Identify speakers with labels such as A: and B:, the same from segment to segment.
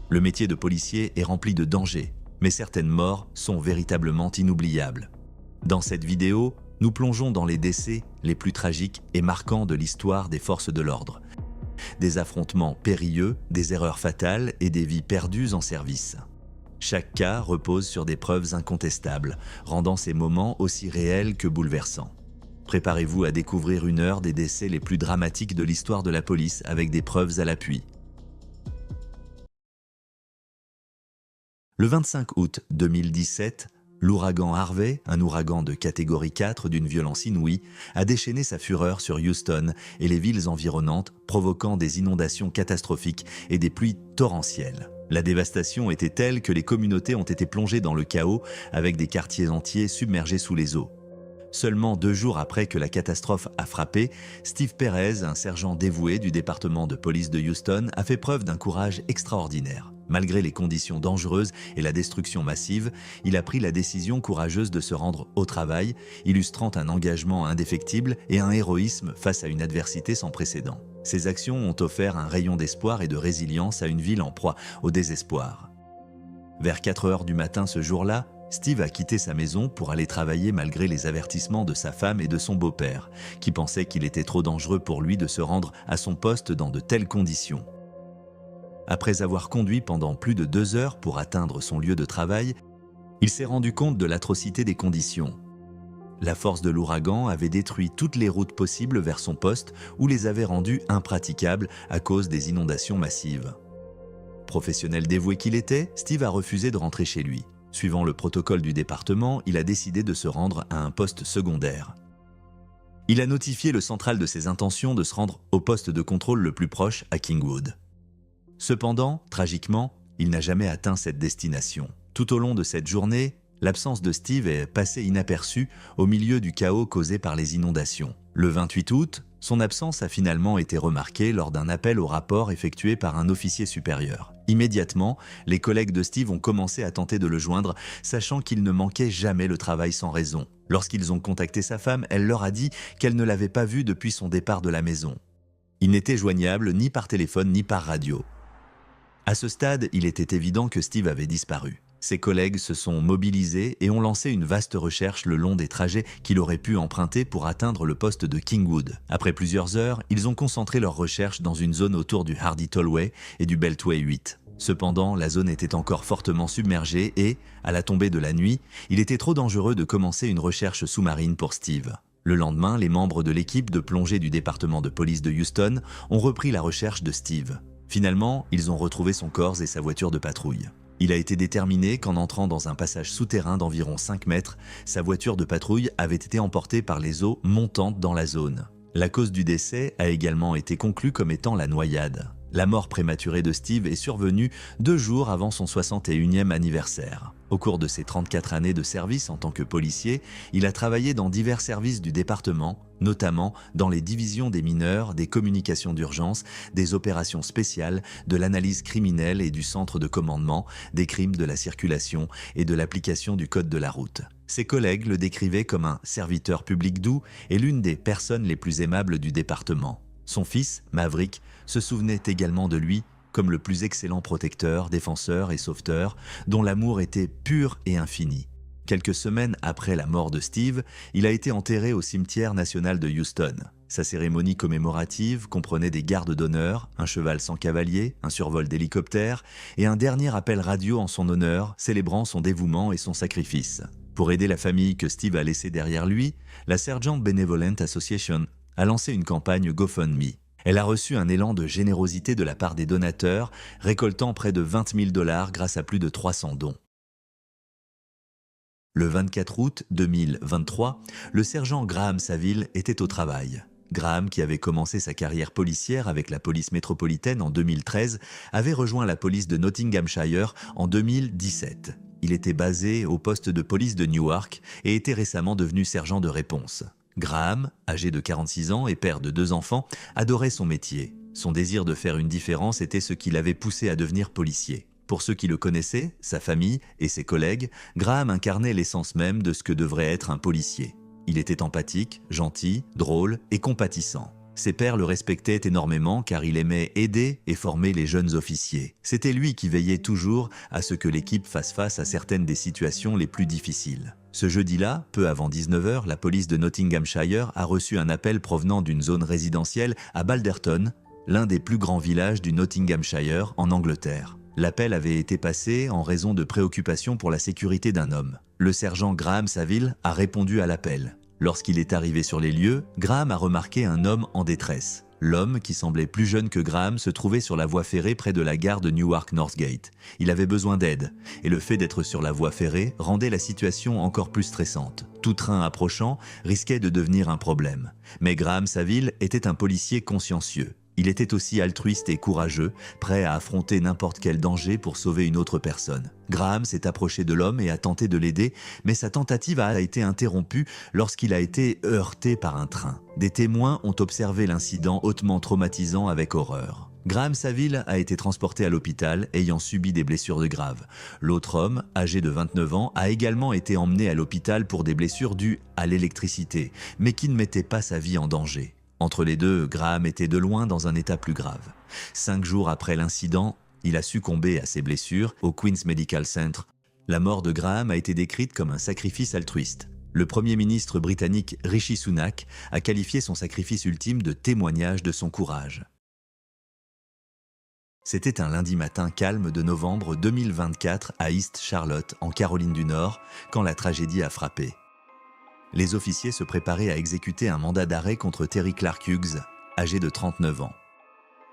A: Le métier de policier est rempli de dangers, mais certaines morts sont véritablement inoubliables. Dans cette vidéo, nous plongeons dans les décès les plus tragiques et marquants de l'histoire des forces de l'ordre. Des affrontements périlleux, des erreurs fatales et des vies perdues en service. Chaque cas repose sur des preuves incontestables, rendant ces moments aussi réels que bouleversants. Préparez-vous à découvrir une heure des décès les plus dramatiques de l'histoire de la police avec des preuves à l'appui. Le 25 août 2017, l'ouragan Harvey, un ouragan de catégorie 4 d'une violence inouïe, a déchaîné sa fureur sur Houston et les villes environnantes, provoquant des inondations catastrophiques et des pluies torrentielles. La dévastation était telle que les communautés ont été plongées dans le chaos avec des quartiers entiers submergés sous les eaux. Seulement 2 jours après que la catastrophe a frappé, Steve Perez, un sergent dévoué du département de police de Houston, a fait preuve d'un courage extraordinaire. Malgré les conditions dangereuses et la destruction massive, il a pris la décision courageuse de se rendre au travail, illustrant un engagement indéfectible et un héroïsme face à une adversité sans précédent. Ces actions ont offert un rayon d'espoir et de résilience à une ville en proie au désespoir. Vers 4 heures du matin ce jour-là, Steve a quitté sa maison pour aller travailler malgré les avertissements de sa femme et de son beau-père, qui pensaient qu'il était trop dangereux pour lui de se rendre à son poste dans de telles conditions. Après avoir conduit pendant plus de 2 heures pour atteindre son lieu de travail, il s'est rendu compte de l'atrocité des conditions. La force de l'ouragan avait détruit toutes les routes possibles vers son poste ou les avait rendues impraticables à cause des inondations massives. Professionnel dévoué qu'il était, Steve a refusé de rentrer chez lui. Suivant le protocole du département, il a décidé de se rendre à un poste secondaire. Il a notifié le central de ses intentions de se rendre au poste de contrôle le plus proche à Kingwood. Cependant, tragiquement, il n'a jamais atteint cette destination. Tout au long de cette journée, l'absence de Steve est passée inaperçue au milieu du chaos causé par les inondations. Le 28 août, son absence a finalement été remarquée lors d'un appel au rapport effectué par un officier supérieur. Immédiatement, les collègues de Steve ont commencé à tenter de le joindre, sachant qu'il ne manquait jamais le travail sans raison. Lorsqu'ils ont contacté sa femme, elle leur a dit qu'elle ne l'avait pas vu depuis son départ de la maison. Il n'était joignable ni par téléphone ni par radio. À ce stade, il était évident que Steve avait disparu. Ses collègues se sont mobilisés et ont lancé une vaste recherche le long des trajets qu'il aurait pu emprunter pour atteindre le poste de Kingwood. Après plusieurs heures, ils ont concentré leurs recherches dans une zone autour du Hardy Tollway et du Beltway 8. Cependant, la zone était encore fortement submergée et, à la tombée de la nuit, il était trop dangereux de commencer une recherche sous-marine pour Steve. Le lendemain, les membres de l'équipe de plongée du département de police de Houston ont repris la recherche de Steve. Finalement, ils ont retrouvé son corps et sa voiture de patrouille. Il a été déterminé qu'en entrant dans un passage souterrain d'environ 5 mètres, sa voiture de patrouille avait été emportée par les eaux montantes dans la zone. La cause du décès a également été conclue comme étant la noyade. La mort prématurée de Steve est survenue 2 jours avant son 61e anniversaire. Au cours de ses 34 années de service en tant que policier, il a travaillé dans divers services du département, notamment dans les divisions des mineurs, des communications d'urgence, des opérations spéciales, de l'analyse criminelle et du centre de commandement, des crimes de la circulation et de l'application du code de la route. Ses collègues le décrivaient comme un serviteur public doux et l'une des personnes les plus aimables du département. Son fils, Maverick, se souvenait également de lui comme le plus excellent protecteur, défenseur et sauveteur, dont l'amour était pur et infini. Quelques semaines après la mort de Steve, il a été enterré au cimetière national de Houston. Sa cérémonie commémorative comprenait des gardes d'honneur, un cheval sans cavalier, un survol d'hélicoptère et un dernier appel radio en son honneur, célébrant son dévouement et son sacrifice. Pour aider la famille que Steve a laissée derrière lui, la Sergeant Benevolent Association a lancé une campagne GoFundMe. Elle a reçu un élan de générosité de la part des donateurs, récoltant près de 20 000 $ grâce à plus de 300 dons. Le 24 août 2023, le sergent Graham Saville était au travail. Graham, qui avait commencé sa carrière policière avec la police métropolitaine en 2013, avait rejoint la police de Nottinghamshire en 2017. Il était basé au poste de police de Newark et était récemment devenu sergent de réponse. Graham, âgé de 46 ans et père de 2 enfants, adorait son métier. Son désir de faire une différence était ce qui l'avait poussé à devenir policier. Pour ceux qui le connaissaient, sa famille et ses collègues, Graham incarnait l'essence même de ce que devrait être un policier. Il était empathique, gentil, drôle et compatissant. Ses pairs le respectaient énormément car il aimait aider et former les jeunes officiers. C'était lui qui veillait toujours à ce que l'équipe fasse face à certaines des situations les plus difficiles. Ce jeudi-là, peu avant 19 h, la police de Nottinghamshire a reçu un appel provenant d'une zone résidentielle à Balderton, l'un des plus grands villages du Nottinghamshire en Angleterre. L'appel avait été passé en raison de préoccupations pour la sécurité d'un homme. Le sergent Graham Saville a répondu à l'appel. Lorsqu'il est arrivé sur les lieux, Graham a remarqué un homme en détresse. L'homme, qui semblait plus jeune que Graham, se trouvait sur la voie ferrée près de la gare de Newark Northgate. Il avait besoin d'aide, et le fait d'être sur la voie ferrée rendait la situation encore plus stressante. Tout train approchant risquait de devenir un problème. Mais Graham Saville était un policier consciencieux. Il était aussi altruiste et courageux, prêt à affronter n'importe quel danger pour sauver une autre personne. Graham s'est approché de l'homme et a tenté de l'aider, mais sa tentative a été interrompue lorsqu'il a été heurté par un train. Des témoins ont observé l'incident hautement traumatisant avec horreur. Graham Saville a été transporté à l'hôpital, ayant subi des blessures graves. L'autre homme, âgé de 29 ans, a également été emmené à l'hôpital pour des blessures dues à l'électricité, mais qui ne mettaient pas sa vie en danger. Entre les deux, Graham était de loin dans un état plus grave. 5 jours après l'incident, il a succombé à ses blessures au Queen's Medical Centre. La mort de Graham a été décrite comme un sacrifice altruiste. Le Premier ministre britannique Rishi Sunak a qualifié son sacrifice ultime de témoignage de son courage. C'était un lundi matin calme de novembre 2024 à East Charlotte, en Caroline du Nord, quand la tragédie a frappé. Les officiers se préparaient à exécuter un mandat d'arrêt contre Terry Clark Hughes, âgé de 39 ans.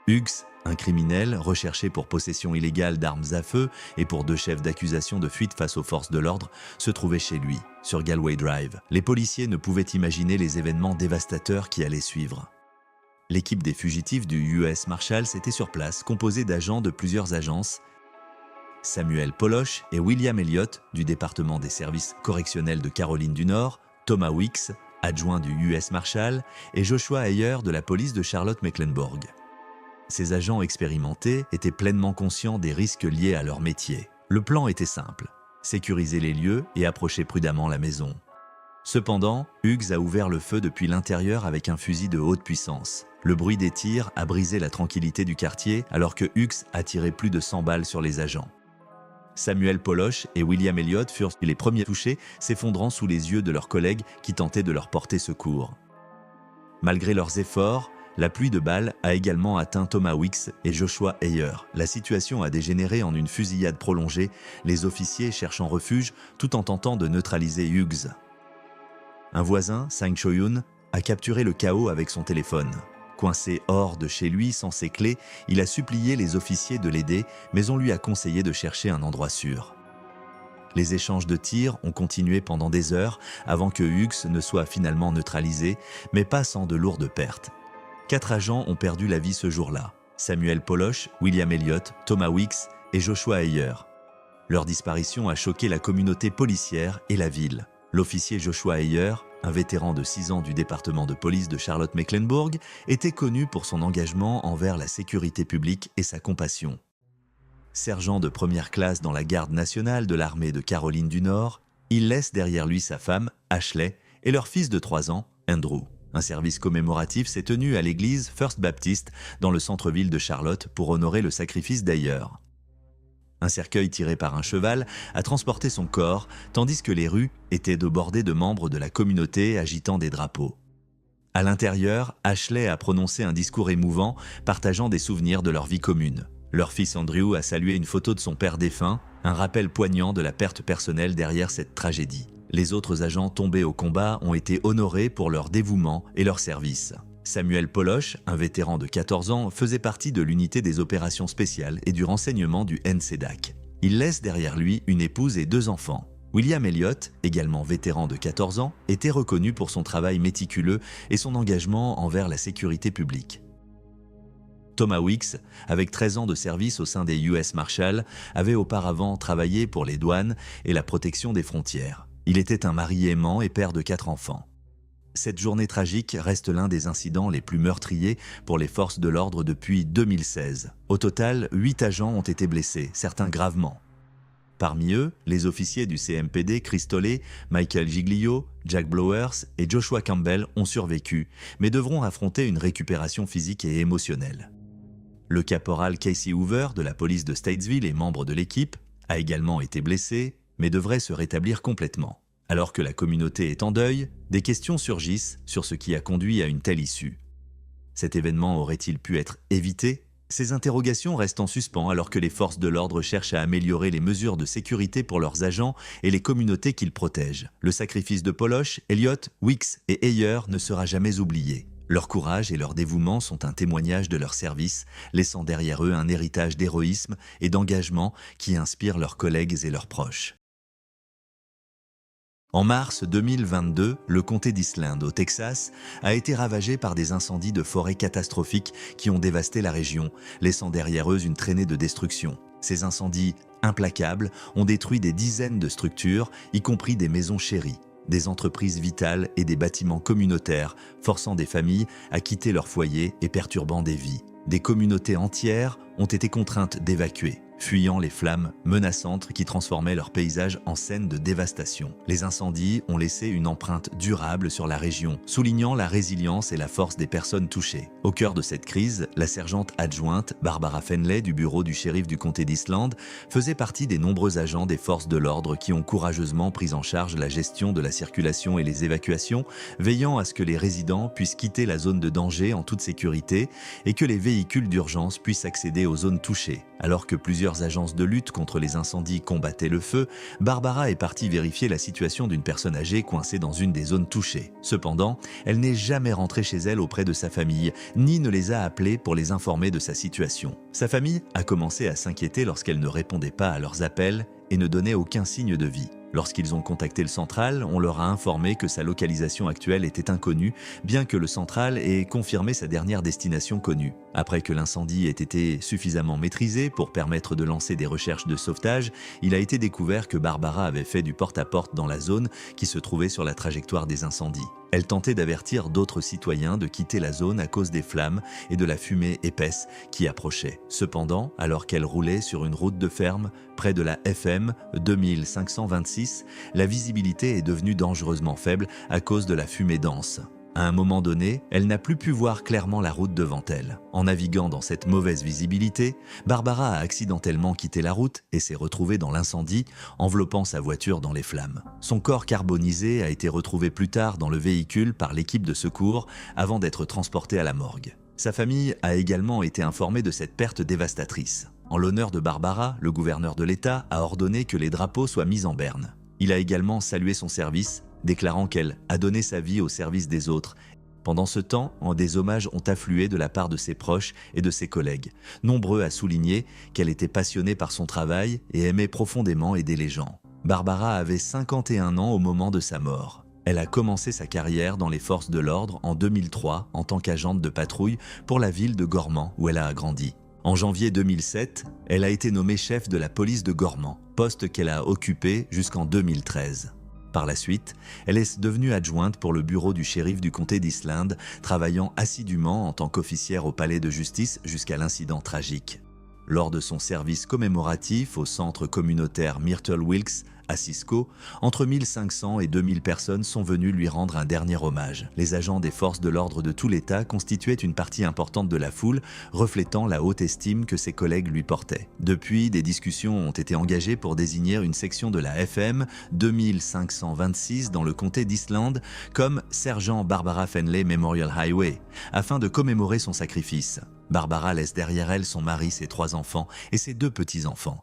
A: Hughes, un criminel recherché pour possession illégale d'armes à feu et pour 2 chefs d'accusation de fuite face aux forces de l'ordre, se trouvait chez lui, sur Galway Drive. Les policiers ne pouvaient imaginer les événements dévastateurs qui allaient suivre. L'équipe des fugitifs du US Marshals était sur place, composée d'agents de plusieurs agences. Samuel Polosh et William Elliott, du département des services correctionnels de Caroline du Nord, Thomas Weeks, adjoint du US Marshal, et Joshua Heyer de la police de Charlotte-Mecklenburg. Ces agents expérimentés étaient pleinement conscients des risques liés à leur métier. Le plan était simple, sécuriser les lieux et approcher prudemment la maison. Cependant, Hughes a ouvert le feu depuis l'intérieur avec un fusil de haute puissance. Le bruit des tirs a brisé la tranquillité du quartier alors que Hughes a tiré plus de 100 balles sur les agents. Samuel Polosh et William Elliott furent les premiers touchés, s'effondrant sous les yeux de leurs collègues qui tentaient de leur porter secours. Malgré leurs efforts, la pluie de balles a également atteint Thomas Weeks et Joshua Heyer. La situation a dégénéré en une fusillade prolongée, les officiers cherchant refuge tout en tentant de neutraliser Hughes. Un voisin, Sang Cho-yoon, a capturé le chaos avec son téléphone. Coincé hors de chez lui sans ses clés, il a supplié les officiers de l'aider, mais on lui a conseillé de chercher un endroit sûr. Les échanges de tirs ont continué pendant des heures avant que Hughes ne soit finalement neutralisé, mais pas sans de lourdes pertes. 4 agents ont perdu la vie ce jour-là. Samuel Polosh, William Elliott, Thomas Weeks et Joshua Heyer. Leur disparition a choqué la communauté policière et la ville. L'officier Joshua Heyer, un vétéran de 6 ans du département de police de Charlotte-Mecklenburg, était connu pour son engagement envers la sécurité publique et sa compassion. Sergent de première classe dans la garde nationale de l'armée de Caroline du Nord, il laisse derrière lui sa femme, Ashley, et leur fils de 3 ans, Andrew. Un service commémoratif s'est tenu à l'église First Baptist dans le centre-ville de Charlotte pour honorer le sacrifice d'Heyer. Un cercueil tiré par un cheval a transporté son corps, tandis que les rues étaient débordées de membres de la communauté agitant des drapeaux. À l'intérieur, Ashley a prononcé un discours émouvant, partageant des souvenirs de leur vie commune. Leur fils Andrew a salué une photo de son père défunt, un rappel poignant de la perte personnelle derrière cette tragédie. Les autres agents tombés au combat ont été honorés pour leur dévouement et leur service. Samuel Polosh, un vétéran de 14 ans, faisait partie de l'unité des opérations spéciales et du renseignement du NCDAC. Il laisse derrière lui une épouse et 2 enfants. William Elliott, également vétéran de 14 ans, était reconnu pour son travail méticuleux et son engagement envers la sécurité publique. Thomas Weeks, avec 13 ans de service au sein des US Marshals, avait auparavant travaillé pour les douanes et la protection des frontières. Il était un mari aimant et père de 4 enfants. Cette journée tragique reste l'un des incidents les plus meurtriers pour les forces de l'ordre depuis 2016. Au total, 8 agents ont été blessés, certains gravement. Parmi eux, les officiers du CMPD Chris Tolley, Michael Giglio, Jack Blowers et Joshua Campbell ont survécu, mais devront affronter une récupération physique et émotionnelle. Le caporal Casey Hoover de la police de Statesville et membre de l'équipe a également été blessé, mais devrait se rétablir complètement. Alors que la communauté est en deuil, des questions surgissent sur ce qui a conduit à une telle issue. Cet événement aurait-il pu être évité ? Ces interrogations restent en suspens alors que les forces de l'ordre cherchent à améliorer les mesures de sécurité pour leurs agents et les communautés qu'ils protègent. Le sacrifice de Polosh, Elliott, Weeks et Ayer ne sera jamais oublié. Leur courage et leur dévouement sont un témoignage de leur service, laissant derrière eux un héritage d'héroïsme et d'engagement qui inspire leurs collègues et leurs proches. En mars 2022, le comté d'Eastland, au Texas, a été ravagé par des incendies de forêt catastrophiques qui ont dévasté la région, laissant derrière eux une traînée de destruction. Ces incendies implacables ont détruit des dizaines de structures, y compris des maisons chéries, des entreprises vitales et des bâtiments communautaires, forçant des familles à quitter leur foyer et perturbant des vies. Des communautés entières ont été contraintes d'évacuer, fuyant les flammes menaçantes qui transformaient leur paysage en scène de dévastation. Les incendies ont laissé une empreinte durable sur la région, soulignant la résilience et la force des personnes touchées. Au cœur de cette crise, la sergente adjointe Barbara Fenley du bureau du shérif du comté d'Eastland faisait partie des nombreux agents des forces de l'ordre qui ont courageusement pris en charge la gestion de la circulation et les évacuations, veillant à ce que les résidents puissent quitter la zone de danger en toute sécurité et que les véhicules d'urgence puissent accéder aux zones touchées. Alors que plusieurs agences de lutte contre les incendies combattaient le feu, Barbara est partie vérifier la situation d'une personne âgée coincée dans une des zones touchées. Cependant, elle n'est jamais rentrée chez elle auprès de sa famille, ni ne les a appelés pour les informer de sa situation. Sa famille a commencé à s'inquiéter lorsqu'elle ne répondait pas à leurs appels et ne donnait aucun signe de vie. Lorsqu'ils ont contacté le central, on leur a informé que sa localisation actuelle était inconnue, bien que le central ait confirmé sa dernière destination connue. Après que l'incendie ait été suffisamment maîtrisé pour permettre de lancer des recherches de sauvetage, il a été découvert que Barbara avait fait du porte-à-porte dans la zone qui se trouvait sur la trajectoire des incendies. Elle tentait d'avertir d'autres citoyens de quitter la zone à cause des flammes et de la fumée épaisse qui approchait. Cependant, alors qu'elle roulait sur une route de ferme, près de la FM 2526, la visibilité est devenue dangereusement faible à cause de la fumée dense. À un moment donné, elle n'a plus pu voir clairement la route devant elle. En naviguant dans cette mauvaise visibilité, Barbara a accidentellement quitté la route et s'est retrouvée dans l'incendie, enveloppant sa voiture dans les flammes. Son corps carbonisé a été retrouvé plus tard dans le véhicule par l'équipe de secours avant d'être transporté à la morgue. Sa famille a également été informée de cette perte dévastatrice. En l'honneur de Barbara, le gouverneur de l'État a ordonné que les drapeaux soient mis en berne. Il a également salué son service, déclarant qu'elle a donné sa vie au service des autres. Pendant ce temps, des hommages ont afflué de la part de ses proches et de ses collègues, nombreux à souligner qu'elle était passionnée par son travail et aimait profondément aider les gens. Barbara avait 51 ans au moment de sa mort. Elle a commencé sa carrière dans les forces de l'ordre en 2003 en tant qu'agente de patrouille pour la ville de Gormand où elle a grandi. En janvier 2007, elle a été nommée chef de la police de Gormand, poste qu'elle a occupé jusqu'en 2013. Par la suite, elle est devenue adjointe pour le bureau du shérif du comté d'Eastland, travaillant assidûment en tant qu'officière au palais de justice jusqu'à l'incident tragique. Lors de son service commémoratif au centre communautaire Myrtle Wilkes à Cisco, entre 1500 et 2000 personnes sont venues lui rendre un dernier hommage. Les agents des forces de l'ordre de tout l'État constituaient une partie importante de la foule, reflétant la haute estime que ses collègues lui portaient. Depuis, des discussions ont été engagées pour désigner une section de la FM 2526 dans le comté d'Eastland comme Sergent Barbara Fenley Memorial Highway, afin de commémorer son sacrifice. Barbara laisse derrière elle son mari, ses 3 enfants et ses 2 petits-enfants.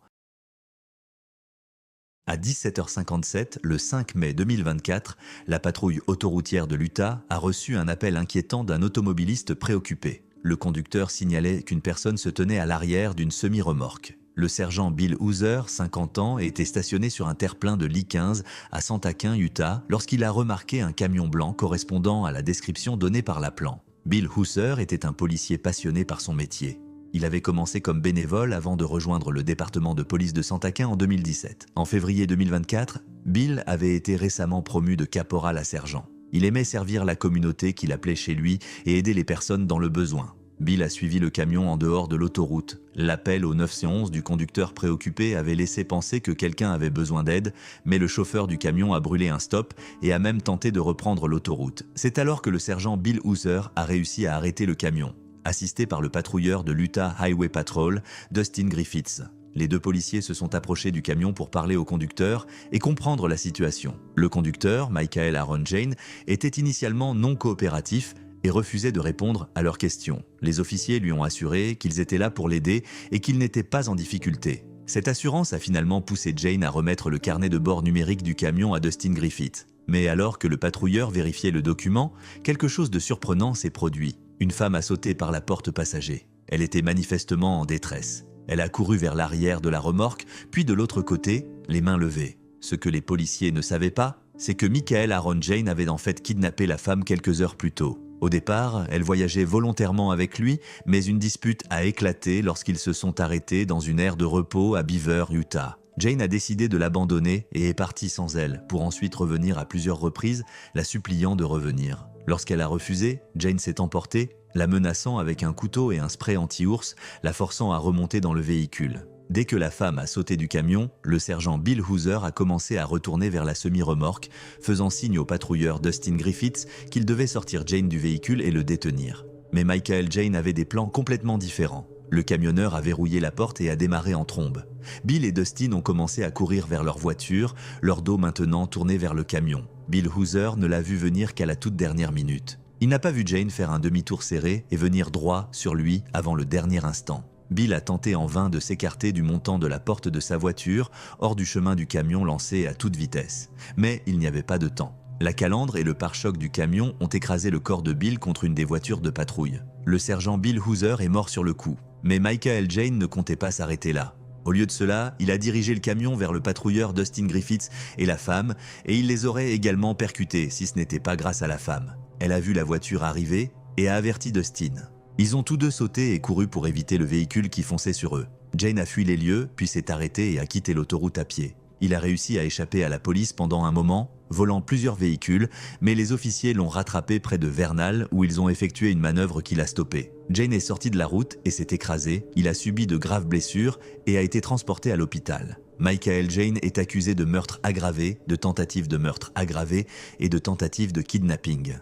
A: À 17h57, le 5 mai 2024, la patrouille autoroutière de l'Utah a reçu un appel inquiétant d'un automobiliste préoccupé. Le conducteur signalait qu'une personne se tenait à l'arrière d'une semi-remorque. Le sergent Bill Hooser, 50 ans, était stationné sur un terre-plein de l'I-15 à Santaquin, Utah, lorsqu'il a remarqué un camion blanc correspondant à la description donnée par l'appelant. Bill Hooser était un policier passionné par son métier. Il avait commencé comme bénévole avant de rejoindre le département de police de Santaquin en 2017. En février 2024, Bill avait été récemment promu de caporal à sergent. Il aimait servir la communauté qu'il appelait chez lui et aider les personnes dans le besoin. Bill a suivi le camion en dehors de l'autoroute. L'appel au 911 du conducteur préoccupé avait laissé penser que quelqu'un avait besoin d'aide, mais le chauffeur du camion a brûlé un stop et a même tenté de reprendre l'autoroute. C'est alors que le sergent Bill Hooser a réussi à arrêter le camion, assisté par le patrouilleur de l'Utah Highway Patrol, Dustin Griffiths. Les deux policiers se sont approchés du camion pour parler au conducteur et comprendre la situation. Le conducteur, Michael Aaron Jane, était initialement non coopératif et refusait de répondre à leurs questions. Les officiers lui ont assuré qu'ils étaient là pour l'aider et qu'il n'était pas en difficulté. Cette assurance a finalement poussé Jane à remettre le carnet de bord numérique du camion à Dustin Griffith. Mais alors que le patrouilleur vérifiait le document, quelque chose de surprenant s'est produit. Une femme a sauté par la porte passager. Elle était manifestement en détresse. Elle a couru vers l'arrière de la remorque, puis de l'autre côté, les mains levées. Ce que les policiers ne savaient pas, c'est que Michael Aaron Jane avait en fait kidnappé la femme quelques heures plus tôt. Au départ, elle voyageait volontairement avec lui, mais une dispute a éclaté lorsqu'ils se sont arrêtés dans une aire de repos à Beaver, Utah. Jane a décidé de l'abandonner et est partie sans elle, pour ensuite revenir à plusieurs reprises, la suppliant de revenir. Lorsqu'elle a refusé, Jane s'est emportée, la menaçant avec un couteau et un spray anti-ours, la forçant à remonter dans le véhicule. Dès que la femme a sauté du camion, le sergent Bill Hooser a commencé à retourner vers la semi-remorque, faisant signe au patrouilleur Dustin Griffiths qu'il devait sortir Jane du véhicule et le détenir. Mais Michael Jane avait des plans complètement différents. Le camionneur a verrouillé la porte et a démarré en trombe. Bill et Dustin ont commencé à courir vers leur voiture, leur dos maintenant tourné vers le camion. Bill Hooser ne l'a vu venir qu'à la toute dernière minute. Il n'a pas vu Jane faire un demi-tour serré et venir droit sur lui avant le dernier instant. Bill a tenté en vain de s'écarter du montant de la porte de sa voiture, hors du chemin du camion lancé à toute vitesse. Mais il n'y avait pas de temps. La calandre et le pare-choc du camion ont écrasé le corps de Bill contre une des voitures de patrouille. Le sergent Bill Hooser est mort sur le coup. Mais Michael Jane ne comptait pas s'arrêter là. Au lieu de cela, il a dirigé le camion vers le patrouilleur Dustin Griffiths et la femme, et il les aurait également percutés si ce n'était pas grâce à la femme. Elle a vu la voiture arriver et a averti Dustin. Ils ont tous deux sauté et couru pour éviter le véhicule qui fonçait sur eux. Jane a fui les lieux, puis s'est arrêté et a quitté l'autoroute à pied. Il a réussi à échapper à la police pendant un moment, volant plusieurs véhicules, mais les officiers l'ont rattrapé près de Vernal où ils ont effectué une manœuvre qui l'a stoppé. Jane est sorti de la route et s'est écrasé, il a subi de graves blessures et a été transporté à l'hôpital. Michael Jane est accusé de meurtre aggravé, de tentative de meurtre aggravé et de tentative de kidnapping.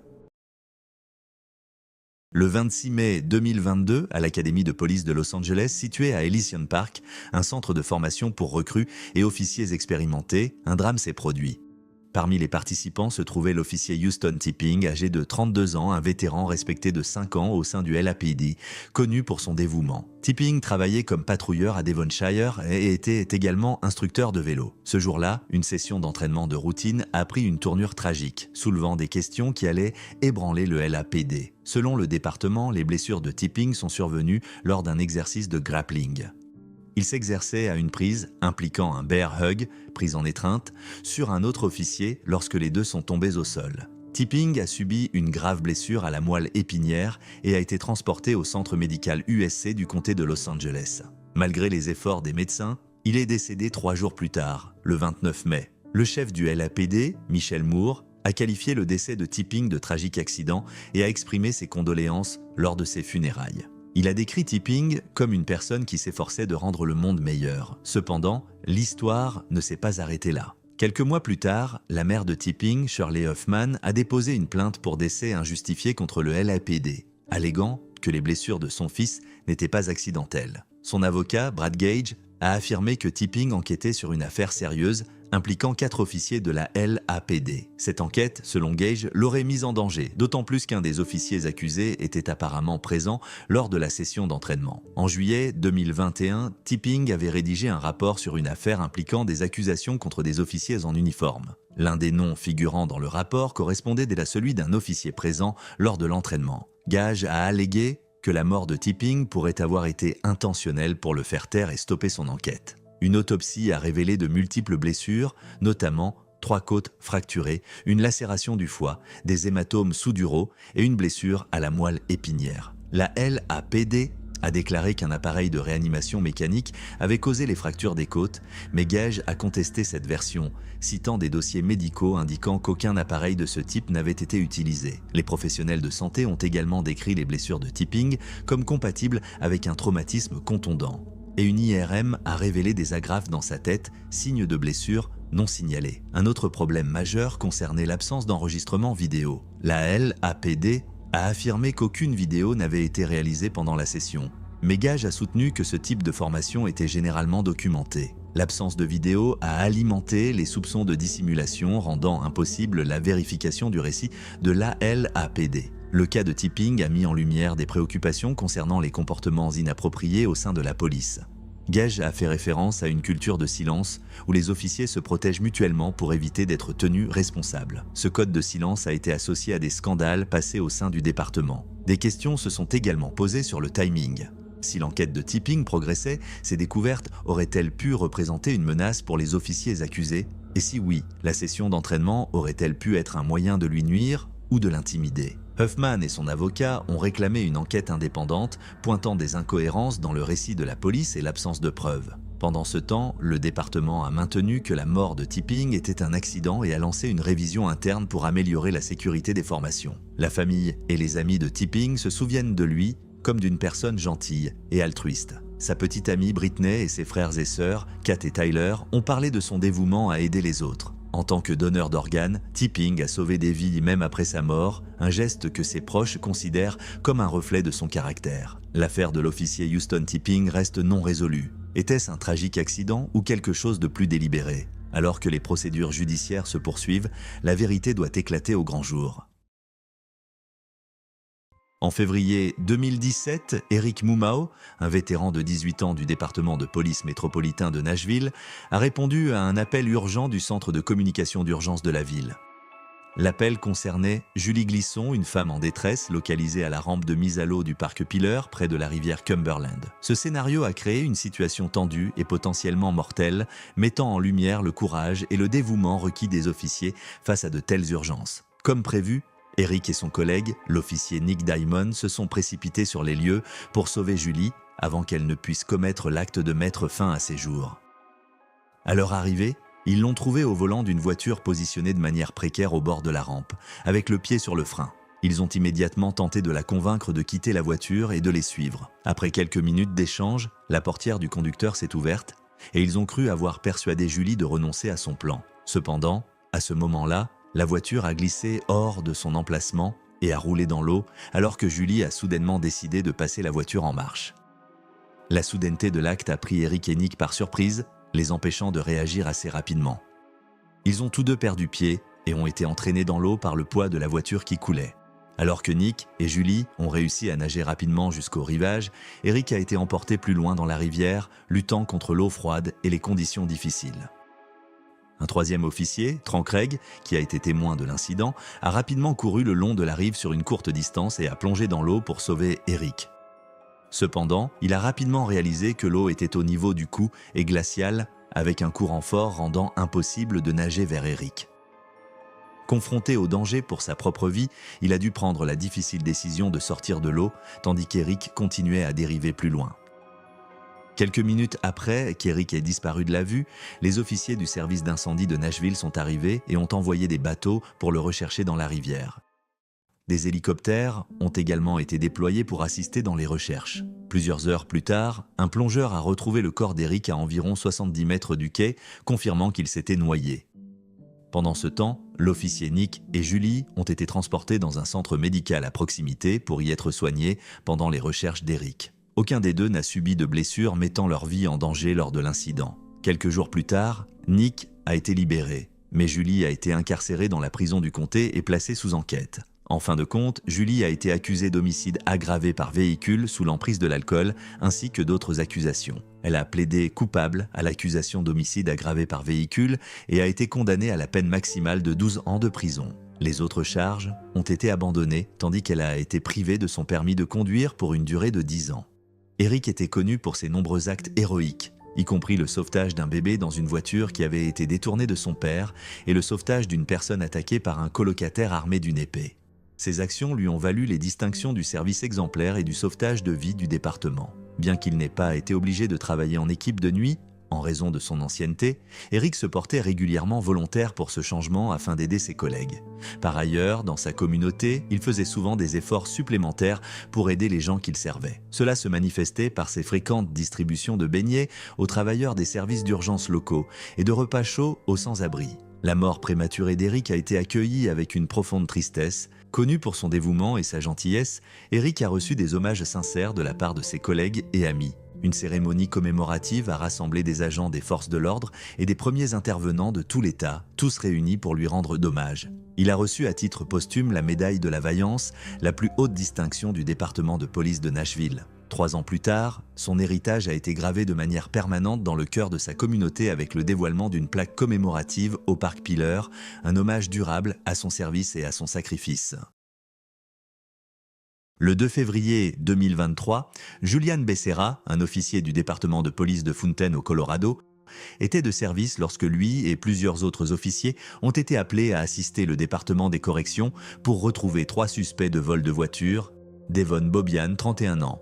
A: Le 26 mai 2022, à l'Académie de police de Los Angeles, située à Elysian Park, un centre de formation pour recrues et officiers expérimentés, un drame s'est produit. Parmi les participants se trouvait l'officier Houston Tipping, âgé de 32 ans, un vétéran respecté de 5 ans au sein du LAPD, connu pour son dévouement. Tipping travaillait comme patrouilleur à Devonshire et était également instructeur de vélo. Ce jour-là, une session d'entraînement de routine a pris une tournure tragique, soulevant des questions qui allaient ébranler le LAPD. Selon le département, les blessures de Tipping sont survenues lors d'un exercice de grappling. Il s'exerçait à une prise impliquant un bear hug, prise en étreinte, sur un autre officier lorsque les deux sont tombés au sol. Tipping a subi une grave blessure à la moelle épinière et a été transporté au centre médical USC du comté de Los Angeles. Malgré les efforts des médecins, il est décédé 3 jours plus tard, le 29 mai. Le chef du LAPD, Michel Moore, a qualifié le décès de Tipping de tragique accident et a exprimé ses condoléances lors de ses funérailles. Il a décrit Tipping comme une personne qui s'efforçait de rendre le monde meilleur. Cependant, l'histoire ne s'est pas arrêtée là. Quelques mois plus tard, la mère de Tipping, Shirley Huffman, a déposé une plainte pour décès injustifié contre le LAPD, alléguant que les blessures de son fils n'étaient pas accidentelles. Son avocat, Brad Gage, a affirmé que Tipping enquêtait sur une affaire sérieuse impliquant 4 officiers de la LAPD. Cette enquête, selon Gage, l'aurait mise en danger, d'autant plus qu'un des officiers accusés était apparemment présent lors de la session d'entraînement. En juillet 2021, Tipping avait rédigé un rapport sur une affaire impliquant des accusations contre des officiers en uniforme. L'un des noms figurant dans le rapport correspondait à celui d'un officier présent lors de l'entraînement. Gage a allégué que la mort de Tipping pourrait avoir été intentionnelle pour le faire taire et stopper son enquête. Une autopsie a révélé de multiples blessures, notamment 3 côtes fracturées, une lacération du foie, des hématomes sous-duraux et une blessure à la moelle épinière. La LAPD a déclaré qu'un appareil de réanimation mécanique avait causé les fractures des côtes, mais Gage a contesté cette version, citant des dossiers médicaux indiquant qu'aucun appareil de ce type n'avait été utilisé. Les professionnels de santé ont également décrit les blessures de Tipping comme compatibles avec un traumatisme contondant. Et une IRM a révélé des agrafes dans sa tête, signe de blessures non signalées. Un autre problème majeur concernait l'absence d'enregistrement vidéo. La LAPD a affirmé qu'aucune vidéo n'avait été réalisée pendant la session. Mais Gage a soutenu que ce type de formation était généralement documenté. L'absence de vidéo a alimenté les soupçons de dissimulation, rendant impossible la vérification du récit de l'ALAPD. Le cas de Tipping a mis en lumière des préoccupations concernant les comportements inappropriés au sein de la police. Gage a fait référence à une culture de silence où les officiers se protègent mutuellement pour éviter d'être tenus responsables. Ce code de silence a été associé à des scandales passés au sein du département. Des questions se sont également posées sur le timing. Si l'enquête de Tipping progressait, ces découvertes auraient-elles pu représenter une menace pour les officiers accusés? Et si oui, la session d'entraînement aurait-elle pu être un moyen de lui nuire ou de l'intimider? Huffman et son avocat ont réclamé une enquête indépendante pointant des incohérences dans le récit de la police et l'absence de preuves. Pendant ce temps, le département a maintenu que la mort de Tipping était un accident et a lancé une révision interne pour améliorer la sécurité des formations. La famille et les amis de Tipping se souviennent de lui comme d'une personne gentille et altruiste. Sa petite amie Britney et ses frères et sœurs, Kat et Tyler, ont parlé de son dévouement à aider les autres. En tant que donneur d'organes, Tipping a sauvé des vies même après sa mort, un geste que ses proches considèrent comme un reflet de son caractère. L'affaire de l'officier Houston Tipping reste non résolue. Était-ce un tragique accident ou quelque chose de plus délibéré? Alors que les procédures judiciaires se poursuivent, la vérité doit éclater au grand jour. En février 2017, Eric Mumao, un vétéran de 18 ans du département de police métropolitain de Nashville, a répondu à un appel urgent du centre de communication d'urgence de la ville. L'appel concernait Julie Glisson, une femme en détresse localisée à la rampe de mise à l'eau du parc Piller, près de la rivière Cumberland. Ce scénario a créé une situation tendue et potentiellement mortelle, mettant en lumière le courage et le dévouement requis des officiers face à de telles urgences. Comme prévu, Eric et son collègue, l'officier Nick Diamond, se sont précipités sur les lieux pour sauver Julie avant qu'elle ne puisse commettre l'acte de mettre fin à ses jours. À leur arrivée, ils l'ont trouvée au volant d'une voiture positionnée de manière précaire au bord de la rampe, avec le pied sur le frein. Ils ont immédiatement tenté de la convaincre de quitter la voiture et de les suivre. Après quelques minutes d'échange, la portière du conducteur s'est ouverte et ils ont cru avoir persuadé Julie de renoncer à son plan. Cependant, à ce moment-là, la voiture a glissé hors de son emplacement et a roulé dans l'eau alors que Julie a soudainement décidé de passer la voiture en marche. La soudaineté de l'acte a pris Eric et Nick par surprise, les empêchant de réagir assez rapidement. Ils ont tous deux perdu pied et ont été entraînés dans l'eau par le poids de la voiture qui coulait. Alors que Nick et Julie ont réussi à nager rapidement jusqu'au rivage, Eric a été emporté plus loin dans la rivière, luttant contre l'eau froide et les conditions difficiles. Un troisième officier, Trank Craig, qui a été témoin de l'incident, a rapidement couru le long de la rive sur une courte distance et a plongé dans l'eau pour sauver Eric. Cependant, il a rapidement réalisé que l'eau était au niveau du cou et glaciale, avec un courant fort rendant impossible de nager vers Eric. Confronté au danger pour sa propre vie, il a dû prendre la difficile décision de sortir de l'eau, tandis qu'Eric continuait à dériver plus loin. Quelques minutes après qu'Eric ait disparu de la vue, les officiers du service d'incendie de Nashville sont arrivés et ont envoyé des bateaux pour le rechercher dans la rivière. Des hélicoptères ont également été déployés pour assister dans les recherches. Plusieurs heures plus tard, un plongeur a retrouvé le corps d'Eric à environ 70 mètres du quai, confirmant qu'il s'était noyé. Pendant ce temps, l'officier Nick et Julie ont été transportés dans un centre médical à proximité pour y être soignés pendant les recherches d'Eric. Aucun des deux n'a subi de blessures mettant leur vie en danger lors de l'incident. Quelques jours plus tard, Nick a été libéré, mais Julie a été incarcérée dans la prison du comté et placée sous enquête. En fin de compte, Julie a été accusée d'homicide aggravé par véhicule sous l'emprise de l'alcool, ainsi que d'autres accusations. Elle a plaidé coupable à l'accusation d'homicide aggravé par véhicule et a été condamnée à la peine maximale de 12 ans de prison. Les autres charges ont été abandonnées, tandis qu'elle a été privée de son permis de conduire pour une durée de 10 ans. Eric était connu pour ses nombreux actes héroïques, y compris le sauvetage d'un bébé dans une voiture qui avait été détournée de son père et le sauvetage d'une personne attaquée par un colocataire armé d'une épée. Ses actions lui ont valu les distinctions du service exemplaire et du sauvetage de vie du département. Bien qu'il n'ait pas été obligé de travailler en équipe de nuit, en raison de son ancienneté, Eric se portait régulièrement volontaire pour ce changement afin d'aider ses collègues. Par ailleurs, dans sa communauté, il faisait souvent des efforts supplémentaires pour aider les gens qu'il servait. Cela se manifestait par ses fréquentes distributions de beignets aux travailleurs des services d'urgence locaux et de repas chauds aux sans-abri. La mort prématurée d'Eric a été accueillie avec une profonde tristesse. Connu pour son dévouement et sa gentillesse, Eric a reçu des hommages sincères de la part de ses collègues et amis. Une cérémonie commémorative a rassemblé des agents des forces de l'ordre et des premiers intervenants de tout l'État, tous réunis pour lui rendre hommage. Il a reçu à titre posthume la médaille de la Vaillance, la plus haute distinction du département de police de Nashville. 3 ans plus tard, son héritage a été gravé de manière permanente dans le cœur de sa communauté avec le dévoilement d'une plaque commémorative au Parc Pillar, un hommage durable à son service et à son sacrifice. Le 2 février 2023, Julian Becerra, un officier du département de police de Fountain au Colorado, était de service lorsque lui et plusieurs autres officiers ont été appelés à assister le département des corrections pour retrouver 3 suspects de vol de voiture, Devon Bobian, 31 ans,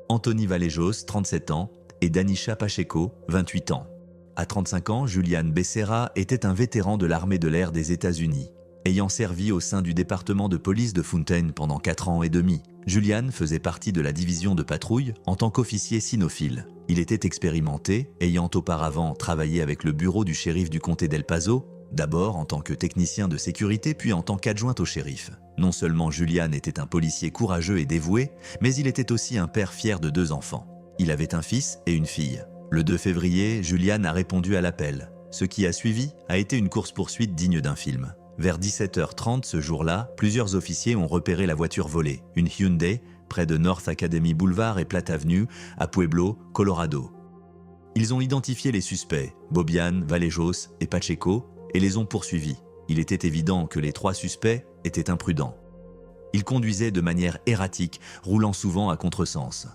A: Anthony Vallejos, 37 ans, et Danisha Pacheco, 28 ans. À 35 ans, Julian Becerra était un vétéran de l'armée de l'air des États-Unis. Ayant servi au sein du département de police de Fountain pendant 4 ans et demi, Julian faisait partie de la division de patrouille en tant qu'officier cynophile. Il était expérimenté, ayant auparavant travaillé avec le bureau du shérif du comté d'El Paso, d'abord en tant que technicien de sécurité puis en tant qu'adjoint au shérif. Non seulement Julian était un policier courageux et dévoué, mais il était aussi un père fier de 2 enfants. Il avait un fils et une fille. Le 2 février, Julian a répondu à l'appel. Ce qui a suivi a été une course-poursuite digne d'un film. Vers 17h30 ce jour-là, plusieurs officiers ont repéré la voiture volée, une Hyundai, près de North Academy Boulevard et Platte Avenue, à Pueblo, Colorado. Ils ont identifié les suspects, Bobian, Vallejos et Pacheco, et les ont poursuivis. Il était évident que les 3 suspects étaient imprudents. Ils conduisaient de manière erratique, roulant souvent à contresens.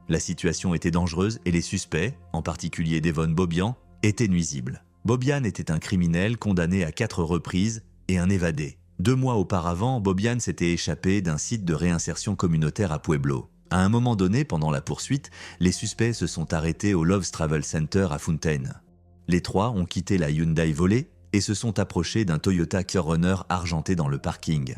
A: La situation était dangereuse et les suspects, en particulier Devon Bobian, étaient nuisibles. Bobian était un criminel condamné à 4 reprises et un évadé. 2 mois auparavant, Bobian s'était échappé d'un site de réinsertion communautaire à Pueblo. À un moment donné, pendant la poursuite, les suspects se sont arrêtés au Love's Travel Center à Fountain. Les 3 ont quitté la Hyundai volée et se sont approchés d'un Toyota 4Runner argenté dans le parking.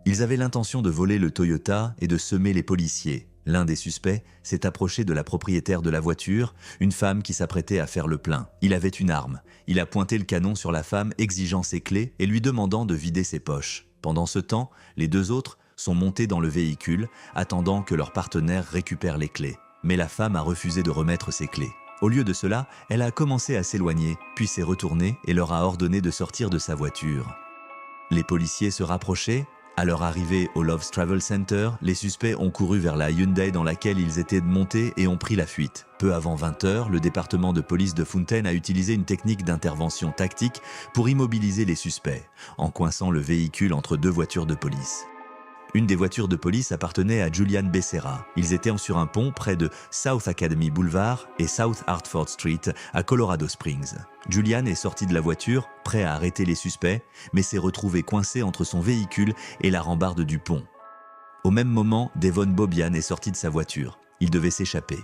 A: Ils avaient l'intention de voler le Toyota et de semer les policiers. L'un des suspects s'est approché de la propriétaire de la voiture, une femme qui s'apprêtait à faire le plein. Il avait une arme. Il a pointé le canon sur la femme, exigeant ses clés et lui demandant de vider ses poches. Pendant ce temps, les 2 autres sont montés dans le véhicule, attendant que leur partenaire récupère les clés. Mais la femme a refusé de remettre ses clés. Au lieu de cela, elle a commencé à s'éloigner, puis s'est retournée et leur a ordonné de sortir de sa voiture. Les policiers se rapprochaient. À leur arrivée au Love's Travel Center, les suspects ont couru vers la Hyundai dans laquelle ils étaient montés et ont pris la fuite. Peu avant 20h, le département de police de Fountain a utilisé une technique d'intervention tactique pour immobiliser les suspects, en coinçant le véhicule entre 2 voitures de police. Une des voitures de police appartenait à Julian Becerra. Ils étaient sur un pont près de South Academy Boulevard et South Hartford Street à Colorado Springs. Julian est sorti de la voiture, prêt à arrêter les suspects, mais s'est retrouvé coincé entre son véhicule et la rambarde du pont. Au même moment, Devon Bobian est sorti de sa voiture. Il devait s'échapper.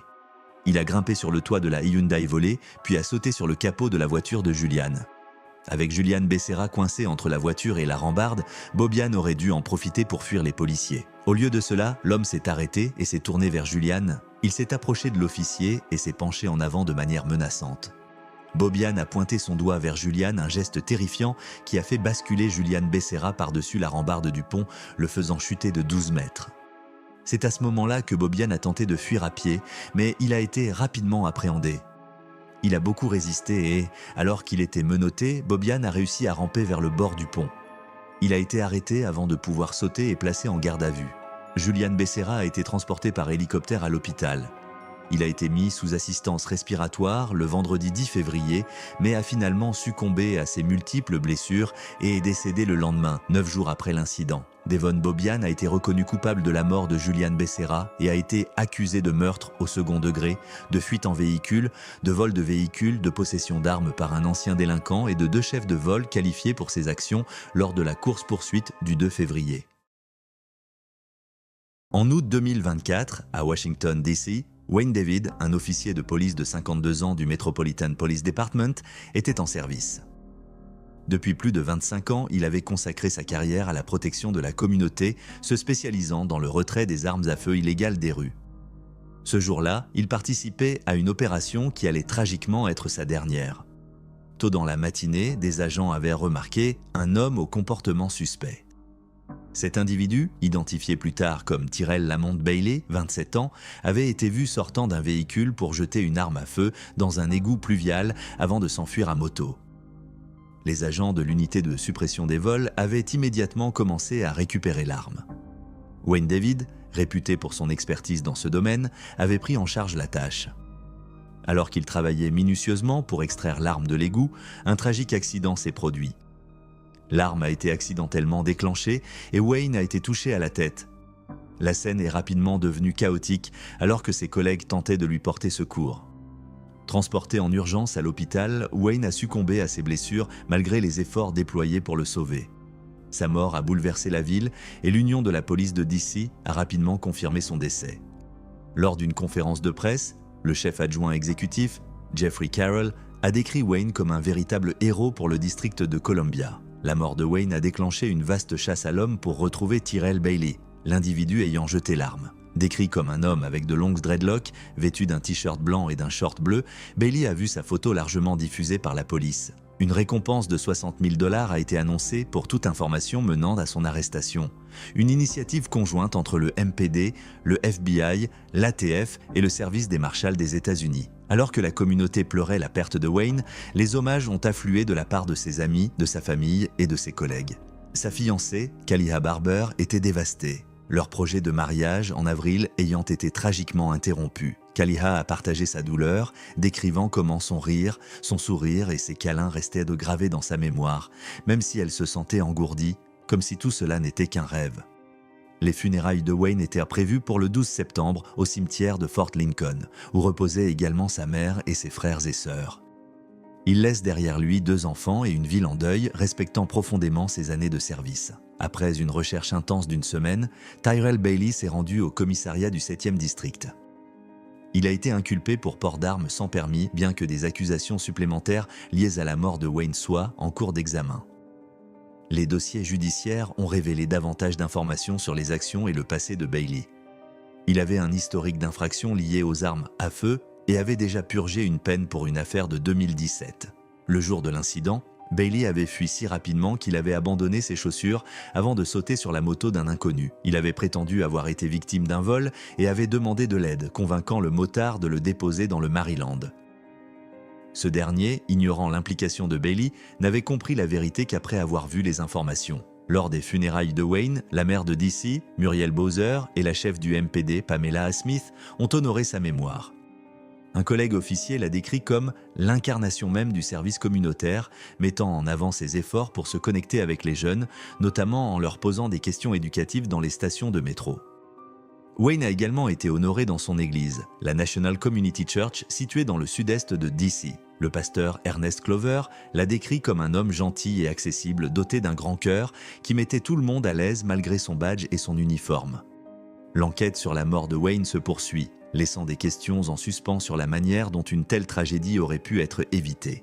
A: Il a grimpé sur le toit de la Hyundai volée, puis a sauté sur le capot de la voiture de Julian. Avec Julian Becerra coincé entre la voiture et la rambarde, Bobian aurait dû en profiter pour fuir les policiers. Au lieu de cela, l'homme s'est arrêté et s'est tourné vers Julian. Il s'est approché de l'officier et s'est penché en avant de manière menaçante. Bobian a pointé son doigt vers Julian, un geste terrifiant qui a fait basculer Julian Becerra par-dessus la rambarde du pont, le faisant chuter de 12 mètres. C'est à ce moment-là que Bobian a tenté de fuir à pied, mais il a été rapidement appréhendé. Il a beaucoup résisté et, alors qu'il était menotté, Bobian a réussi à ramper vers le bord du pont. Il a été arrêté avant de pouvoir sauter et placé en garde à vue. Julian Becerra a été transporté par hélicoptère à l'hôpital. Il a été mis sous assistance respiratoire le vendredi 10 février, mais a finalement succombé à ses multiples blessures et est décédé le lendemain, 9 jours après l'incident. Devon Bobian a été reconnu coupable de la mort de Julian Becerra et a été accusé de meurtre au second degré, de fuite en véhicule, de vol de véhicule, de possession d'armes par un ancien délinquant et de 2 chefs de vol qualifiés pour ses actions lors de la course-poursuite du 2 février. En août 2024, à Washington, D.C., Wayne David, un officier de police de 52 ans du Metropolitan Police Department, était en service. Depuis plus de 25 ans, il avait consacré sa carrière à la protection de la communauté, se spécialisant dans le retrait des armes à feu illégales des rues. Ce jour-là, il participait à une opération qui allait tragiquement être sa dernière. Tôt dans la matinée, des agents avaient remarqué un homme au comportement suspect. Cet individu, identifié plus tard comme Tyrell Lamont Bailey, 27 ans, avait été vu sortant d'un véhicule pour jeter une arme à feu dans un égout pluvial avant de s'enfuir à moto. Les agents de l'unité de suppression des vols avaient immédiatement commencé à récupérer l'arme. Wayne David, réputé pour son expertise dans ce domaine, avait pris en charge la tâche. Alors qu'il travaillait minutieusement pour extraire l'arme de l'égout, un tragique accident s'est produit. L'arme a été accidentellement déclenchée et Wayne a été touché à la tête. La scène est rapidement devenue chaotique alors que ses collègues tentaient de lui porter secours. Transporté en urgence à l'hôpital, Wayne a succombé à ses blessures malgré les efforts déployés pour le sauver. Sa mort a bouleversé la ville et l'Union de la police de D.C. a rapidement confirmé son décès. Lors d'une conférence de presse, le chef adjoint exécutif, Jeffrey Carroll, a décrit Wayne comme un véritable héros pour le district de Columbia. La mort de Wayne a déclenché une vaste chasse à l'homme pour retrouver Tyrell Bailey, l'individu ayant jeté l'arme. Décrit comme un homme avec de longues dreadlocks, vêtu d'un t-shirt blanc et d'un short bleu, Bailey a vu sa photo largement diffusée par la police. Une récompense de 60 000 $ a été annoncée pour toute information menant à son arrestation. Une initiative conjointe entre le MPD, le FBI, l'ATF et le service des marshals des États-Unis. Alors que la communauté pleurait la perte de Wayne, les hommages ont afflué de la part de ses amis, de sa famille et de ses collègues. Sa fiancée, Kaliha Barber, était dévastée. Leur projet de mariage en avril ayant été tragiquement interrompu. Kaliha a partagé sa douleur, décrivant comment son rire, son sourire et ses câlins restaient de gravés dans sa mémoire, même si elle se sentait engourdie, comme si tout cela n'était qu'un rêve. Les funérailles de Wayne étaient prévues pour le 12 septembre au cimetière de Fort Lincoln, où reposaient également sa mère et ses frères et sœurs. Il laisse derrière lui 2 enfants et une ville en deuil, respectant profondément ses années de service. Après une recherche intense d'1 semaine, Tyrell Bailey s'est rendu au commissariat du 7e district. Il a été inculpé pour port d'armes sans permis, bien que des accusations supplémentaires liées à la mort de Wayne soient en cours d'examen. Les dossiers judiciaires ont révélé davantage d'informations sur les actions et le passé de Bailey. Il avait un historique d'infractions liées aux armes à feu et avait déjà purgé une peine pour une affaire de 2017. Le jour de l'incident, Bailey avait fui si rapidement qu'il avait abandonné ses chaussures avant de sauter sur la moto d'un inconnu. Il avait prétendu avoir été victime d'un vol et avait demandé de l'aide, convainquant le motard de le déposer dans le Maryland. Ce dernier, ignorant l'implication de Bailey, n'avait compris la vérité qu'après avoir vu les informations. Lors des funérailles de Wayne, la maire de D.C., Muriel Bowser, et la chef du MPD, Pamela Smith, ont honoré sa mémoire. Un collègue officier l'a décrit comme l'incarnation même du service communautaire, mettant en avant ses efforts pour se connecter avec les jeunes, notamment en leur posant des questions éducatives dans les stations de métro. Wayne a également été honoré dans son église, la National Community Church située dans le sud-est de D.C. Le pasteur Ernest Clover l'a décrit comme un homme gentil et accessible doté d'un grand cœur qui mettait tout le monde à l'aise malgré son badge et son uniforme. L'enquête sur la mort de Wayne se poursuit, laissant des questions en suspens sur la manière dont une telle tragédie aurait pu être évitée.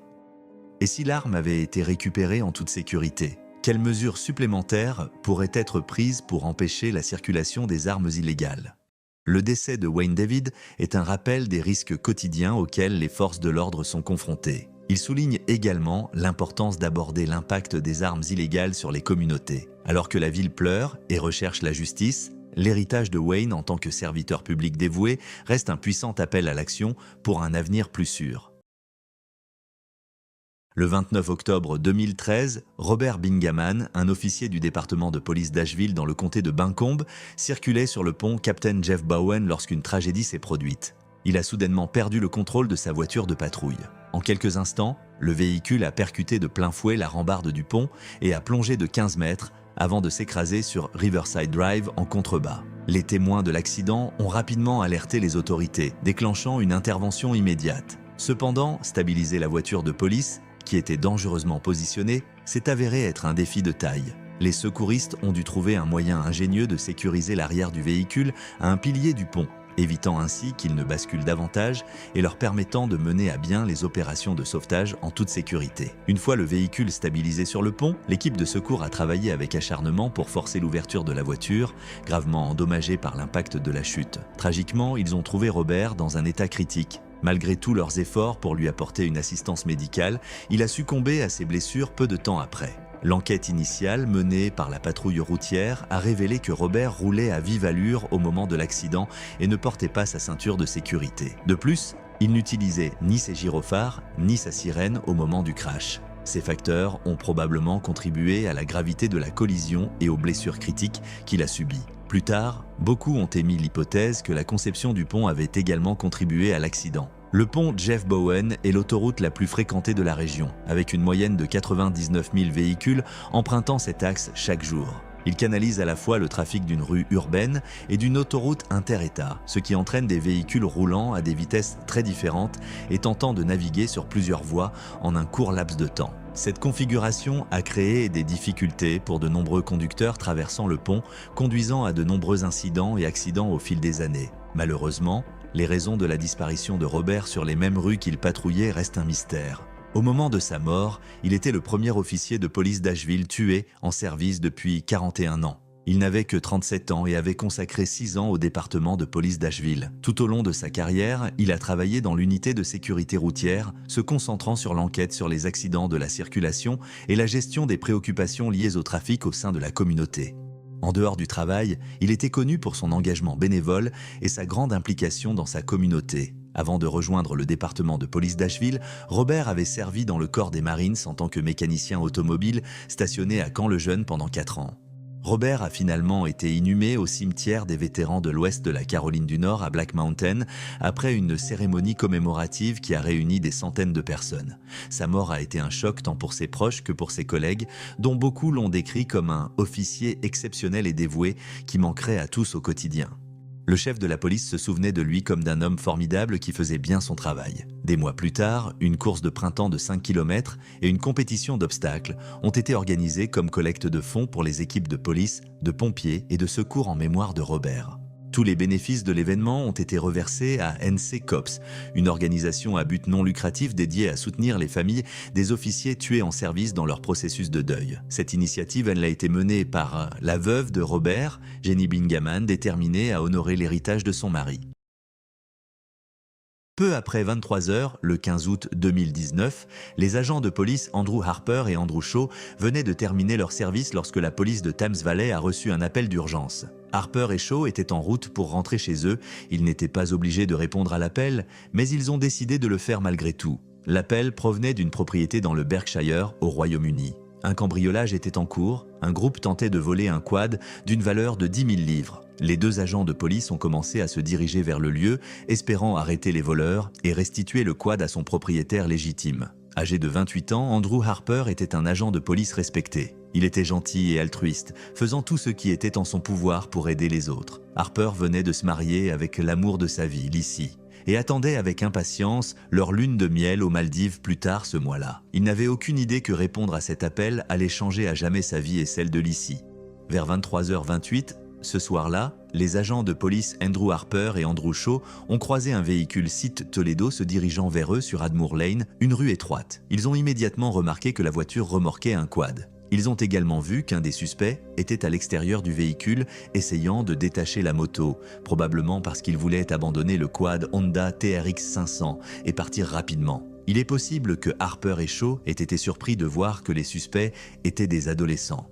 A: Et si l'arme avait été récupérée en toute sécurité, quelles mesures supplémentaires pourraient être prises pour empêcher la circulation des armes illégales? Le décès de Wayne David est un rappel des risques quotidiens auxquels les forces de l'ordre sont confrontées. Il souligne également l'importance d'aborder l'impact des armes illégales sur les communautés. Alors que la ville pleure et recherche la justice, l'héritage de Wayne en tant que serviteur public dévoué reste un puissant appel à l'action pour un avenir plus sûr. Le 29 octobre 2013, Robert Bingaman, un officier du département de police d'Asheville dans le comté de Buncombe, circulait sur le pont Captain Jeff Bowen lorsqu'une tragédie s'est produite. Il a soudainement perdu le contrôle de sa voiture de patrouille. En quelques instants, le véhicule a percuté de plein fouet la rambarde du pont et a plongé de 15 mètres avant de s'écraser sur Riverside Drive en contrebas. Les témoins de l'accident ont rapidement alerté les autorités, déclenchant une intervention immédiate. Cependant, stabiliser la voiture de police, qui était dangereusement positionnée, s'est avéré être un défi de taille. Les secouristes ont dû trouver un moyen ingénieux de sécuriser l'arrière du véhicule à un pilier du pont, évitant ainsi qu'il ne bascule davantage et leur permettant de mener à bien les opérations de sauvetage en toute sécurité. Une fois le véhicule stabilisé sur le pont, l'équipe de secours a travaillé avec acharnement pour forcer l'ouverture de la voiture, gravement endommagée par l'impact de la chute. Tragiquement, ils ont trouvé Robert dans un état critique. Malgré tous leurs efforts pour lui apporter une assistance médicale, il a succombé à ses blessures peu de temps après. L'enquête initiale menée par la patrouille routière a révélé que Robert roulait à vive allure au moment de l'accident et ne portait pas sa ceinture de sécurité. De plus, il n'utilisait ni ses gyrophares ni sa sirène au moment du crash. Ces facteurs ont probablement contribué à la gravité de la collision et aux blessures critiques qu'il a subies. Plus tard, beaucoup ont émis l'hypothèse que la conception du pont avait également contribué à l'accident. Le pont Jeff Bowen est l'autoroute la plus fréquentée de la région, avec une moyenne de 99 000 véhicules empruntant cet axe chaque jour. Il canalise à la fois le trafic d'une rue urbaine et d'une autoroute inter-État, ce qui entraîne des véhicules roulant à des vitesses très différentes et tentant de naviguer sur plusieurs voies en un court laps de temps. Cette configuration a créé des difficultés pour de nombreux conducteurs traversant le pont, conduisant à de nombreux incidents et accidents au fil des années. Malheureusement, les raisons de la disparition de Robert sur les mêmes rues qu'il patrouillait restent un mystère. Au moment de sa mort, il était le premier officier de police d'Asheville tué en service depuis 41 ans. Il n'avait que 37 ans et avait consacré 6 ans au département de police d'Asheville. Tout au long de sa carrière, il a travaillé dans l'unité de sécurité routière, se concentrant sur l'enquête sur les accidents de la circulation et la gestion des préoccupations liées au trafic au sein de la communauté. En dehors du travail, il était connu pour son engagement bénévole et sa grande implication dans sa communauté. Avant de rejoindre le département de police d'Asheville, Robert avait servi dans le corps des Marines en tant que mécanicien automobile stationné à Caen-le-Jeune pendant 4 ans. Robert a finalement été inhumé au cimetière des vétérans de l'Ouest de la Caroline du Nord à Black Mountain après une cérémonie commémorative qui a réuni des centaines de personnes. Sa mort a été un choc tant pour ses proches que pour ses collègues, dont beaucoup l'ont décrit comme un officier exceptionnel et dévoué qui manquerait à tous au quotidien. Le chef de la police se souvenait de lui comme d'un homme formidable qui faisait bien son travail. Des mois plus tard, une course de printemps de 5 km et une compétition d'obstacles ont été organisées comme collecte de fonds pour les équipes de police, de pompiers et de secours en mémoire de Robert. Tous les bénéfices de l'événement ont été reversés à NC Cops, une organisation à but non lucratif dédiée à soutenir les familles des officiers tués en service dans leur processus de deuil. Cette initiative, elle a été menée par la veuve de Robert, Jenny Bingaman, déterminée à honorer l'héritage de son mari. Peu après 23 heures, le 15 août 2019, les agents de police Andrew Harper et Andrew Shaw venaient de terminer leur service lorsque la police de Thames Valley a reçu un appel d'urgence. Harper et Shaw étaient en route pour rentrer chez eux. Ils n'étaient pas obligés de répondre à l'appel, mais ils ont décidé de le faire malgré tout. L'appel provenait d'une propriété dans le Berkshire, au Royaume-Uni. Un cambriolage était en cours, un groupe tentait de voler un quad d'une valeur de 10 000 livres. Les 2 agents de police ont commencé à se diriger vers le lieu, espérant arrêter les voleurs et restituer le quad à son propriétaire légitime. Âgé de 28 ans, Andrew Harper était un agent de police respecté. Il était gentil et altruiste, faisant tout ce qui était en son pouvoir pour aider les autres. Harper venait de se marier avec l'amour de sa vie, Lissy, et attendait avec impatience leur lune de miel aux Maldives plus tard ce mois-là. Il n'avait aucune idée que répondre à cet appel allait changer à jamais sa vie et celle de Lissy. Vers 23h28, ce soir-là, les agents de police Andrew Harper et Andrew Shaw ont croisé un véhicule Seat Toledo se dirigeant vers eux sur Admoor Lane, une rue étroite. Ils ont immédiatement remarqué que la voiture remorquait un quad. Ils ont également vu qu'un des suspects était à l'extérieur du véhicule, essayant de détacher la moto, probablement parce qu'il voulait abandonner le quad Honda TRX 500 et partir rapidement. Il est possible que Harper et Shaw aient été surpris de voir que les suspects étaient des adolescents.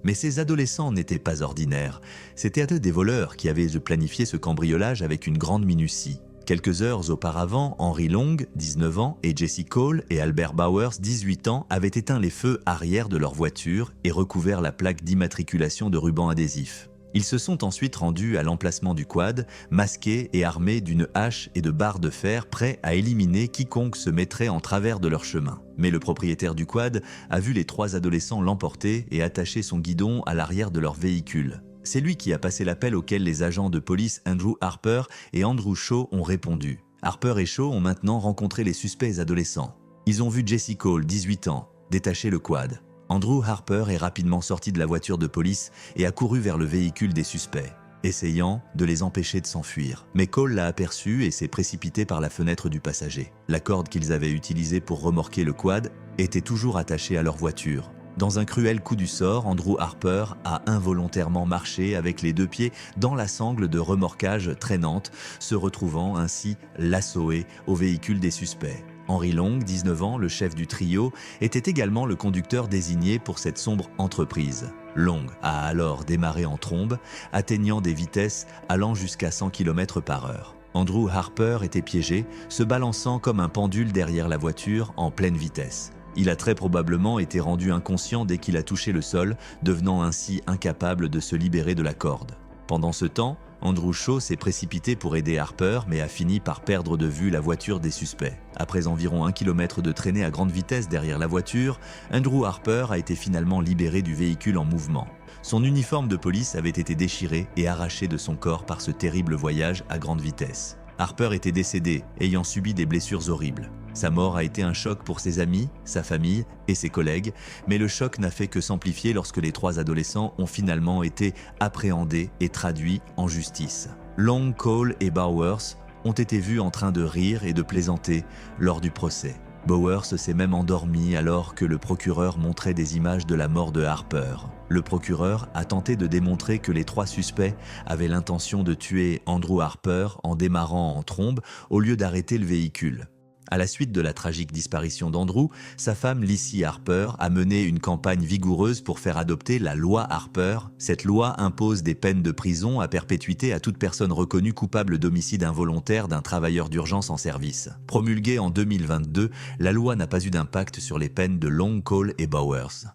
A: Mais ces adolescents n'étaient pas ordinaires. C'étaient des voleurs qui avaient planifié ce cambriolage avec une grande minutie. Quelques heures auparavant, Henry Long, 19 ans, et Jesse Cole et Albert Bowers, 18 ans, avaient éteint les feux arrière de leur voiture et recouvert la plaque d'immatriculation de ruban adhésif. Ils se sont ensuite rendus à l'emplacement du quad, masqués et armés d'une hache et de barres de fer, prêts à éliminer quiconque se mettrait en travers de leur chemin. Mais le propriétaire du quad a vu les 3 adolescents l'emporter et attacher son guidon à l'arrière de leur véhicule. C'est lui qui a passé l'appel auquel les agents de police Andrew Harper et Andrew Shaw ont répondu. Harper et Shaw ont maintenant rencontré les suspects adolescents. Ils ont vu Jesse Cole, 18 ans, détacher le quad. Andrew Harper est rapidement sorti de la voiture de police et a couru vers le véhicule des suspects, essayant de les empêcher de s'enfuir. Mais Cole l'a aperçu et s'est précipité par la fenêtre du passager. La corde qu'ils avaient utilisée pour remorquer le quad était toujours attachée à leur voiture. Dans un cruel coup du sort, Andrew Harper a involontairement marché avec les deux pieds dans la sangle de remorquage traînante, se retrouvant ainsi lassoé au véhicule des suspects. Henry Long, 19 ans, le chef du trio, était également le conducteur désigné pour cette sombre entreprise. Long a alors démarré en trombe, atteignant des vitesses allant jusqu'à 100 km/h. Andrew Harper était piégé, se balançant comme un pendule derrière la voiture en pleine vitesse. Il a très probablement été rendu inconscient dès qu'il a touché le sol, devenant ainsi incapable de se libérer de la corde. Pendant ce temps, Andrew Shaw s'est précipité pour aider Harper, mais a fini par perdre de vue la voiture des suspects. Après environ 1 km de traînée à grande vitesse derrière la voiture, Andrew Harper a été finalement libéré du véhicule en mouvement. Son uniforme de police avait été déchiré et arraché de son corps par ce terrible voyage à grande vitesse. Harper était décédé, ayant subi des blessures horribles. Sa mort a été un choc pour ses amis, sa famille et ses collègues, mais le choc n'a fait que s'amplifier lorsque les 3 adolescents ont finalement été appréhendés et traduits en justice. Long, Cole et Bowers ont été vus en train de rire et de plaisanter lors du procès. Bowers s'est même endormi alors que le procureur montrait des images de la mort de Harper. Le procureur a tenté de démontrer que les 3 suspects avaient l'intention de tuer Andrew Harper en démarrant en trombe au lieu d'arrêter le véhicule. À la suite de la tragique disparition d'Andrew, sa femme Lissy Harper a mené une campagne vigoureuse pour faire adopter la loi Harper. Cette loi impose des peines de prison à perpétuité à toute personne reconnue coupable d'homicide involontaire d'un travailleur d'urgence en service. Promulguée en 2022, la loi n'a pas eu d'impact sur les peines de Long, Cole et Bowers.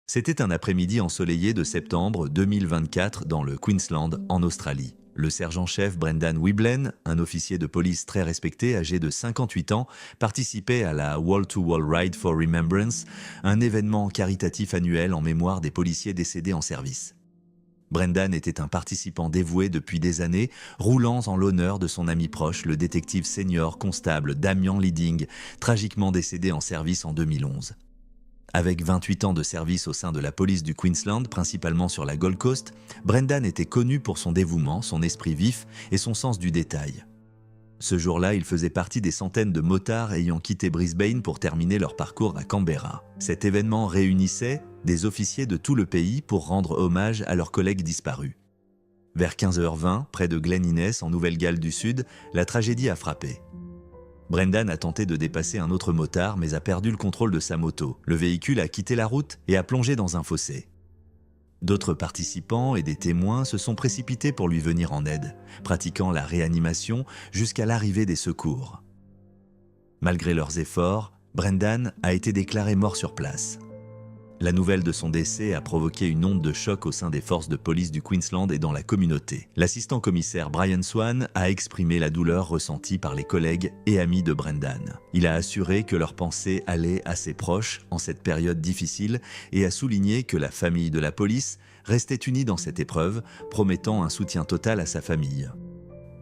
A: C'était un après-midi ensoleillé de septembre 2024 dans le Queensland, en Australie. Le sergent-chef Brendan Wiblen, un officier de police très respecté âgé de 58 ans, participait à la Wall-to-Wall Ride for Remembrance, un événement caritatif annuel en mémoire des policiers décédés en service. Brendan était un participant dévoué depuis des années, roulant en l'honneur de son ami proche, le détective senior constable Damian Leading, tragiquement décédé en service en 2011. Avec 28 ans de service au sein de la police du Queensland, principalement sur la Gold Coast, Brendan était connu pour son dévouement, son esprit vif et son sens du détail. Ce jour-là, il faisait partie des centaines de motards ayant quitté Brisbane pour terminer leur parcours à Canberra. Cet événement réunissait des officiers de tout le pays pour rendre hommage à leurs collègues disparus. Vers 15h20, près de Glen Innes, en Nouvelle-Galles du Sud, la tragédie a frappé. Brendan a tenté de dépasser un autre motard mais a perdu le contrôle de sa moto. Le véhicule a quitté la route et a plongé dans un fossé. D'autres participants et des témoins se sont précipités pour lui venir en aide, pratiquant la réanimation jusqu'à l'arrivée des secours. Malgré leurs efforts, Brendan a été déclaré mort sur place. La nouvelle de son décès a provoqué une onde de choc au sein des forces de police du Queensland et dans la communauté. L'assistant commissaire Brian Swan a exprimé la douleur ressentie par les collègues et amis de Brendan. Il a assuré que leurs pensées allaient à ses proches en cette période difficile et a souligné que la famille de la police restait unie dans cette épreuve, promettant un soutien total à sa famille.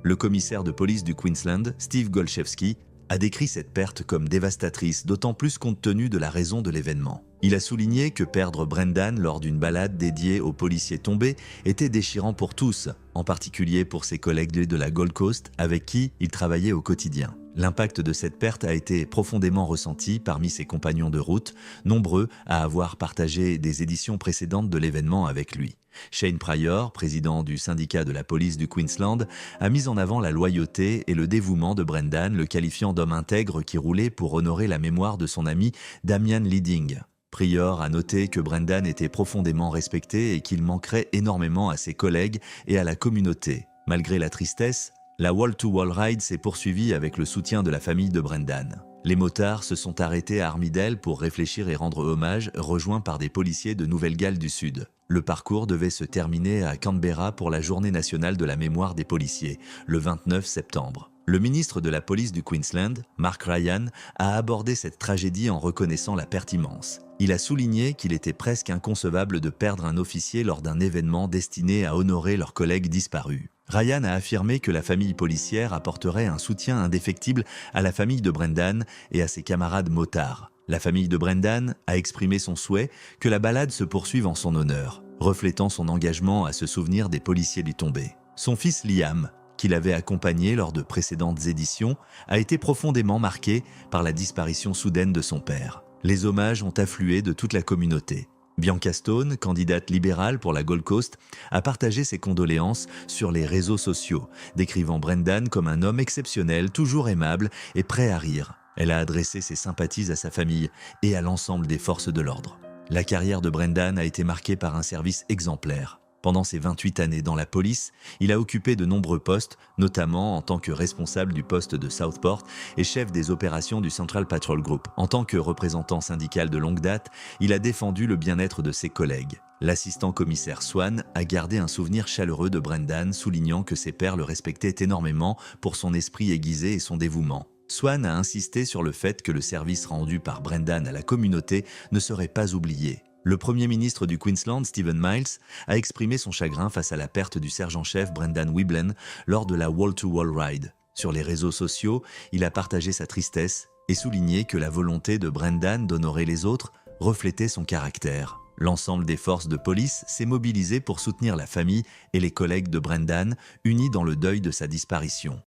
A: Le commissaire de police du Queensland, Steve Golchevski, a décrit cette perte comme dévastatrice, d'autant plus compte tenu de la raison de l'événement. Il a souligné que perdre Brendan lors d'une balade dédiée aux policiers tombés était déchirant pour tous, en particulier pour ses collègues de la Gold Coast avec qui il travaillait au quotidien. L'impact de cette perte a été profondément ressenti parmi ses compagnons de route, nombreux à avoir partagé des éditions précédentes de l'événement avec lui. Shane Pryor, président du syndicat de la police du Queensland, a mis en avant la loyauté et le dévouement de Brendan, le qualifiant d'homme intègre qui roulait pour honorer la mémoire de son ami Damian Leading. Pryor a noté que Brendan était profondément respecté et qu'il manquerait énormément à ses collègues et à la communauté. Malgré la tristesse, la Wall-to-Wall Ride s'est poursuivie avec le soutien de la famille de Brendan. Les motards se sont arrêtés à Armidale pour réfléchir et rendre hommage, rejoints par des policiers de Nouvelle-Galles du Sud. Le parcours devait se terminer à Canberra pour la Journée nationale de la mémoire des policiers, le 29 septembre. Le ministre de la police du Queensland, Mark Ryan, a abordé cette tragédie en reconnaissant la perte immense. Il a souligné qu'il était presque inconcevable de perdre un officier lors d'un événement destiné à honorer leurs collègues disparus. Ryan a affirmé que la famille policière apporterait un soutien indéfectible à la famille de Brendan et à ses camarades motards. La famille de Brendan a exprimé son souhait que la balade se poursuive en son honneur, reflétant son engagement à se souvenir des policiers du tombé. Son fils Liam, qui l'avait accompagné lors de précédentes éditions, a été profondément marqué par la disparition soudaine de son père. Les hommages ont afflué de toute la communauté. Bianca Stone, candidate libérale pour la Gold Coast, a partagé ses condoléances sur les réseaux sociaux, décrivant Brendan comme un homme exceptionnel, toujours aimable et prêt à rire. Elle a adressé ses sympathies à sa famille et à l'ensemble des forces de l'ordre. La carrière de Brendan a été marquée par un service exemplaire. Pendant ses 28 années dans la police, il a occupé de nombreux postes, notamment en tant que responsable du poste de Southport et chef des opérations du Central Patrol Group. En tant que représentant syndical de longue date, il a défendu le bien-être de ses collègues. L'assistant commissaire Swan a gardé un souvenir chaleureux de Brendan, soulignant que ses pairs le respectaient énormément pour son esprit aiguisé et son dévouement. Swan a insisté sur le fait que le service rendu par Brendan à la communauté ne serait pas oublié. Le premier ministre du Queensland, Stephen Miles, a exprimé son chagrin face à la perte du sergent-chef Brendan Wiblen lors de la Wall-to-Wall Ride. Sur les réseaux sociaux, il a partagé sa tristesse et souligné que la volonté de Brendan d'honorer les autres reflétait son caractère. L'ensemble des forces de police s'est mobilisé pour soutenir la famille et les collègues de Brendan, unis dans le deuil de sa disparition,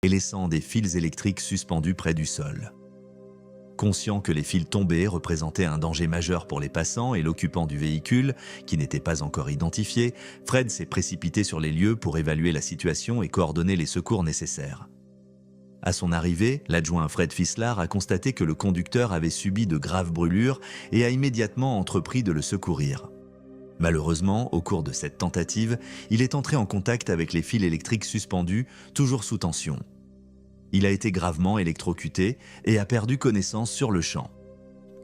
A: et laissant des fils électriques suspendus près du sol. Conscient que les fils tombés représentaient un danger majeur pour les passants et l'occupant du véhicule, qui n'était pas encore identifié, Fred s'est précipité sur les lieux pour évaluer la situation et coordonner les secours nécessaires. À son arrivée, l'adjoint Fred Fislar a constaté que le conducteur avait subi de graves brûlures et a immédiatement entrepris de le secourir. Malheureusement, au cours de cette tentative, il est entré en contact avec les fils électriques suspendus, toujours sous tension. Il a été gravement électrocuté et a perdu connaissance sur le champ.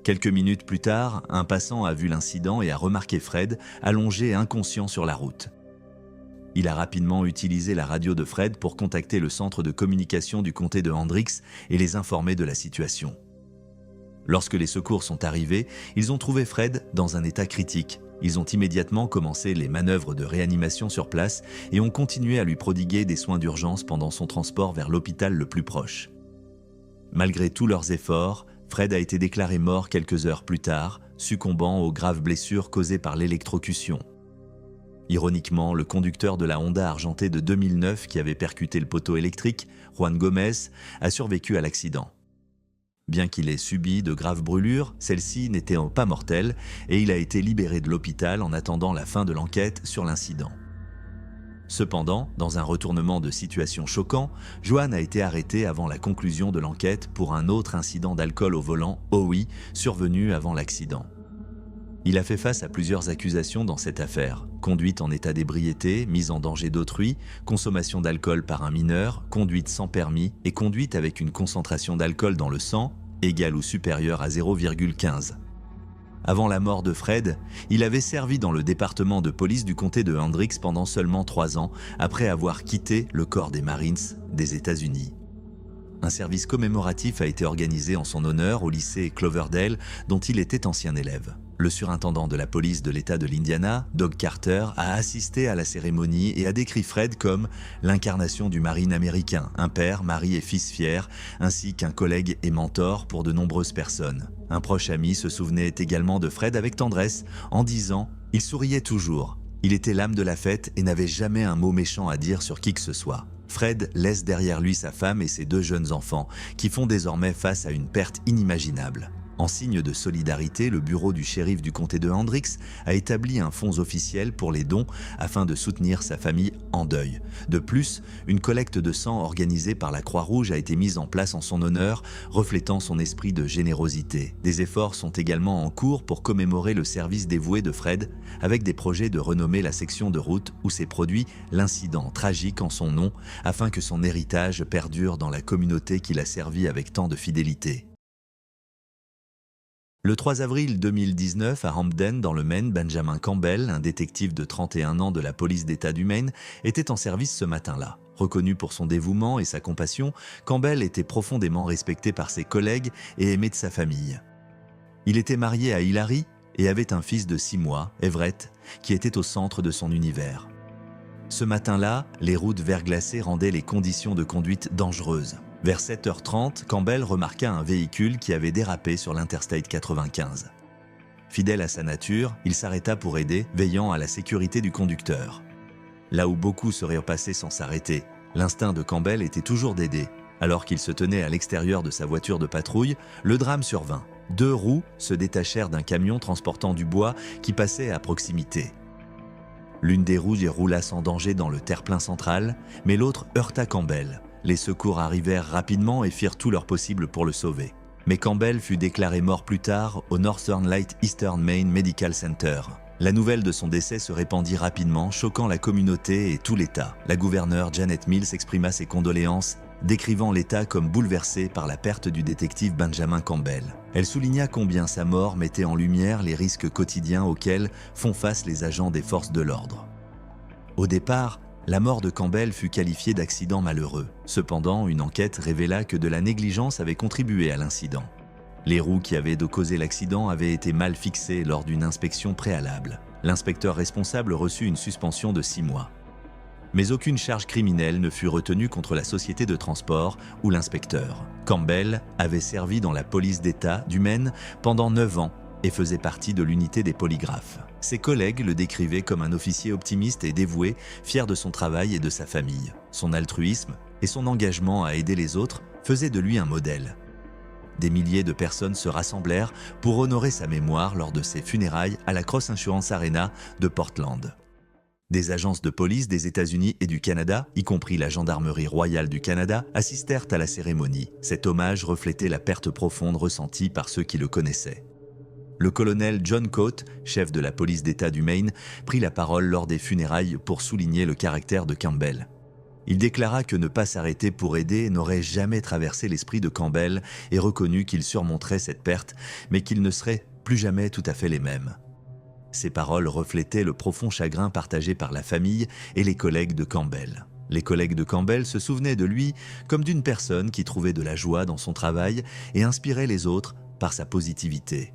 A: Quelques minutes plus tard, un passant a vu l'incident et a remarqué Fred allongé inconscient sur la route. Il a rapidement utilisé la radio de Fred pour contacter le centre de communication du comté de Hendricks et les informer de la situation. Lorsque les secours sont arrivés, ils ont trouvé Fred dans un état critique. Ils ont immédiatement commencé les manœuvres de réanimation sur place et ont continué à lui prodiguer des soins d'urgence pendant son transport vers l'hôpital le plus proche. Malgré tous leurs efforts, Fred a été déclaré mort quelques heures plus tard, succombant aux graves blessures causées par l'électrocution. Ironiquement, le conducteur de la Honda argentée de 2009 qui avait percuté le poteau électrique, Juan Gomez, a survécu à l'accident. Bien qu'il ait subi de graves brûlures, celles-ci n'étaient pas mortelles et il a été libéré de l'hôpital en attendant la fin de l'enquête sur l'incident. Cependant, dans un retournement de situation choquant, Juan a été arrêté avant la conclusion de l'enquête pour un autre incident d'alcool au volant, OI, survenu avant l'accident. Il a fait face à plusieurs accusations dans cette affaire: conduite en état d'ébriété, mise en danger d'autrui, consommation d'alcool par un mineur, conduite sans permis et conduite avec une concentration d'alcool dans le sang égale ou supérieure à 0,15. Avant la mort de Fred, il avait servi dans le département de police du comté de Hendricks pendant seulement 3 ans après avoir quitté le corps des Marines des États-Unis. Un service commémoratif a été organisé en son honneur au lycée Cloverdale dont il était ancien élève. Le surintendant de la police de l'État de l'Indiana, Doug Carter, a assisté à la cérémonie et a décrit Fred comme l'incarnation du Marine américain, un père, mari et fils fier, ainsi qu'un collègue et mentor pour de nombreuses personnes. Un proche ami se souvenait également de Fred avec tendresse en disant « Il souriait toujours, il était l'âme de la fête et n'avait jamais un mot méchant à dire sur qui que ce soit ». Fred laisse derrière lui sa femme et ses 2 jeunes enfants qui font désormais face à une perte inimaginable. En signe de solidarité, le bureau du shérif du comté de Hendricks a établi un fonds officiel pour les dons afin de soutenir sa famille en deuil. De plus, une collecte de sang organisée par la Croix-Rouge a été mise en place en son honneur, reflétant son esprit de générosité. Des efforts sont également en cours pour commémorer le service dévoué de Fred, avec des projets de renommer la section de route où s'est produit l'incident tragique en son nom, afin que son héritage perdure dans la communauté qu'il a servi avec tant de fidélité. Le 3 avril 2019, à Hampden, dans le Maine, Benjamin Campbell, un détective de 31 ans de la police d'État du Maine, était en service ce matin-là. Reconnu pour son dévouement et sa compassion, Campbell était profondément respecté par ses collègues et aimé de sa famille. Il était marié à Hilary et avait un fils de 6 mois, Everett, qui était au centre de son univers. Ce matin-là, les routes verglacées rendaient les conditions de conduite dangereuses. Vers 7h30, Campbell remarqua un véhicule qui avait dérapé sur l'Interstate 95. Fidèle à sa nature, il s'arrêta pour aider, veillant à la sécurité du conducteur. Là où beaucoup seraient passés sans s'arrêter, l'instinct de Campbell était toujours d'aider. Alors qu'il se tenait à l'extérieur de sa voiture de patrouille, le drame survint. 2 roues se détachèrent d'un camion transportant du bois qui passait à proximité. L'une des roues roula sans danger dans le terre-plein central, mais l'autre heurta Campbell. Les secours arrivèrent rapidement et firent tout leur possible pour le sauver. Mais Campbell fut déclaré mort plus tard au Northern Light Eastern Maine Medical Center. La nouvelle de son décès se répandit rapidement, choquant la communauté et tout l'État. La gouverneure Janet Mills exprima ses condoléances, décrivant l'État comme bouleversé par la perte du détective Benjamin Campbell. Elle souligna combien sa mort mettait en lumière les risques quotidiens auxquels font face les agents des forces de l'ordre. Au départ, la mort de Campbell fut qualifiée d'accident malheureux. Cependant, une enquête révéla que de la négligence avait contribué à l'incident. Les roues qui avaient causé l'accident avaient été mal fixées lors d'une inspection préalable. L'inspecteur responsable reçut une suspension de 6 mois. Mais aucune charge criminelle ne fut retenue contre la société de transport ou l'inspecteur. Campbell avait servi dans la police d'État du Maine pendant 9 ans et faisait partie de l'unité des polygraphes. Ses collègues le décrivaient comme un officier optimiste et dévoué, fier de son travail et de sa famille. Son altruisme et son engagement à aider les autres faisaient de lui un modèle. Des milliers de personnes se rassemblèrent pour honorer sa mémoire lors de ses funérailles à la Cross Insurance Arena de Portland. Des agences de police des États-Unis et du Canada, y compris la Gendarmerie royale du Canada, assistèrent à la cérémonie. Cet hommage reflétait la perte profonde ressentie par ceux qui le connaissaient. Le colonel John Coate, chef de la police d'État du Maine, prit la parole lors des funérailles pour souligner le caractère de Campbell. Il déclara que ne pas s'arrêter pour aider n'aurait jamais traversé l'esprit de Campbell et reconnut qu'il surmonterait cette perte, mais qu'ils ne seraient plus jamais tout à fait les mêmes. Ces paroles reflétaient le profond chagrin partagé par la famille et les collègues de Campbell. Les collègues de Campbell se souvenaient de lui comme d'une personne qui trouvait de la joie dans son travail et inspirait les autres par sa positivité.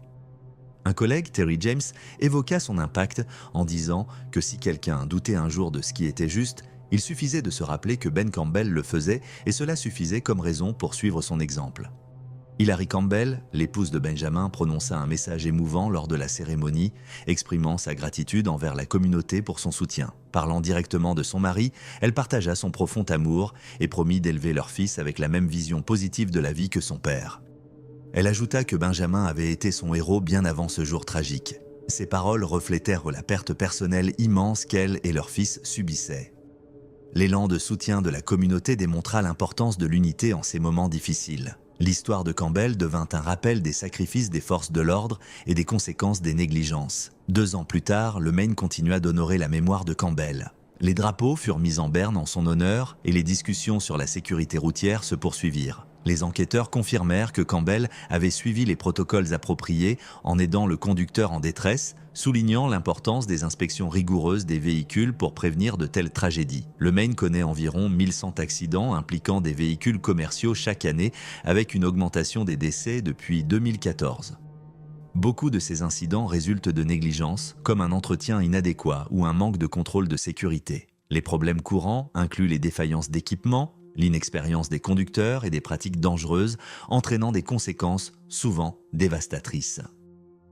A: Un collègue, Terry James, évoqua son impact en disant que si quelqu'un doutait un jour de ce qui était juste, il suffisait de se rappeler que Ben Campbell le faisait et cela suffisait comme raison pour suivre son exemple. Hilary Campbell, l'épouse de Benjamin, prononça un message émouvant lors de la cérémonie, exprimant sa gratitude envers la communauté pour son soutien. Parlant directement de son mari, elle partagea son profond amour et promit d'élever leur fils avec la même vision positive de la vie que son père. Elle ajouta que Benjamin avait été son héros bien avant ce jour tragique. Ces paroles reflétèrent la perte personnelle immense qu'elle et leur fils subissaient. L'élan de soutien de la communauté démontra l'importance de l'unité en ces moments difficiles. L'histoire de Campbell devint un rappel des sacrifices des forces de l'ordre et des conséquences des négligences. 2 ans plus tard, le Maine continua d'honorer la mémoire de Campbell. Les drapeaux furent mis en berne en son honneur et les discussions sur la sécurité routière se poursuivirent. Les enquêteurs confirmèrent que Campbell avait suivi les protocoles appropriés en aidant le conducteur en détresse, soulignant l'importance des inspections rigoureuses des véhicules pour prévenir de telles tragédies. Le Maine connaît environ 1100 accidents impliquant des véhicules commerciaux chaque année, avec une augmentation des décès depuis 2014. Beaucoup de ces incidents résultent de négligence, comme un entretien inadéquat ou un manque de contrôle de sécurité. Les problèmes courants incluent les défaillances d'équipement, l'inexpérience des conducteurs et des pratiques dangereuses, entraînant des conséquences souvent dévastatrices.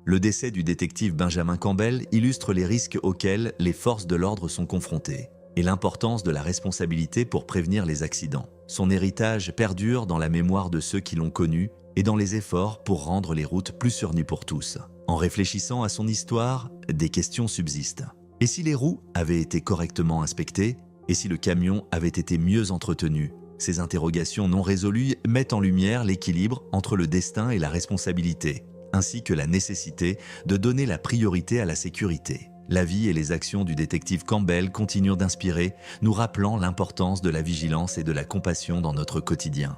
A: Le décès du détective Benjamin Campbell illustre les risques auxquels les forces de l'ordre sont confrontées et l'importance de la responsabilité pour prévenir les accidents. Son héritage perdure dans la mémoire de ceux qui l'ont connu et dans les efforts pour rendre les routes plus sûres pour tous. En réfléchissant à son histoire, des questions subsistent. Et si les roues avaient été correctement inspectées? Et si le camion avait été mieux entretenu? Ces interrogations non résolues mettent en lumière l'équilibre entre le destin et la responsabilité, ainsi que la nécessité de donner la priorité à la sécurité. La vie et les actions du détective Campbell continuent d'inspirer, nous rappelant l'importance de la vigilance et de la compassion dans notre quotidien.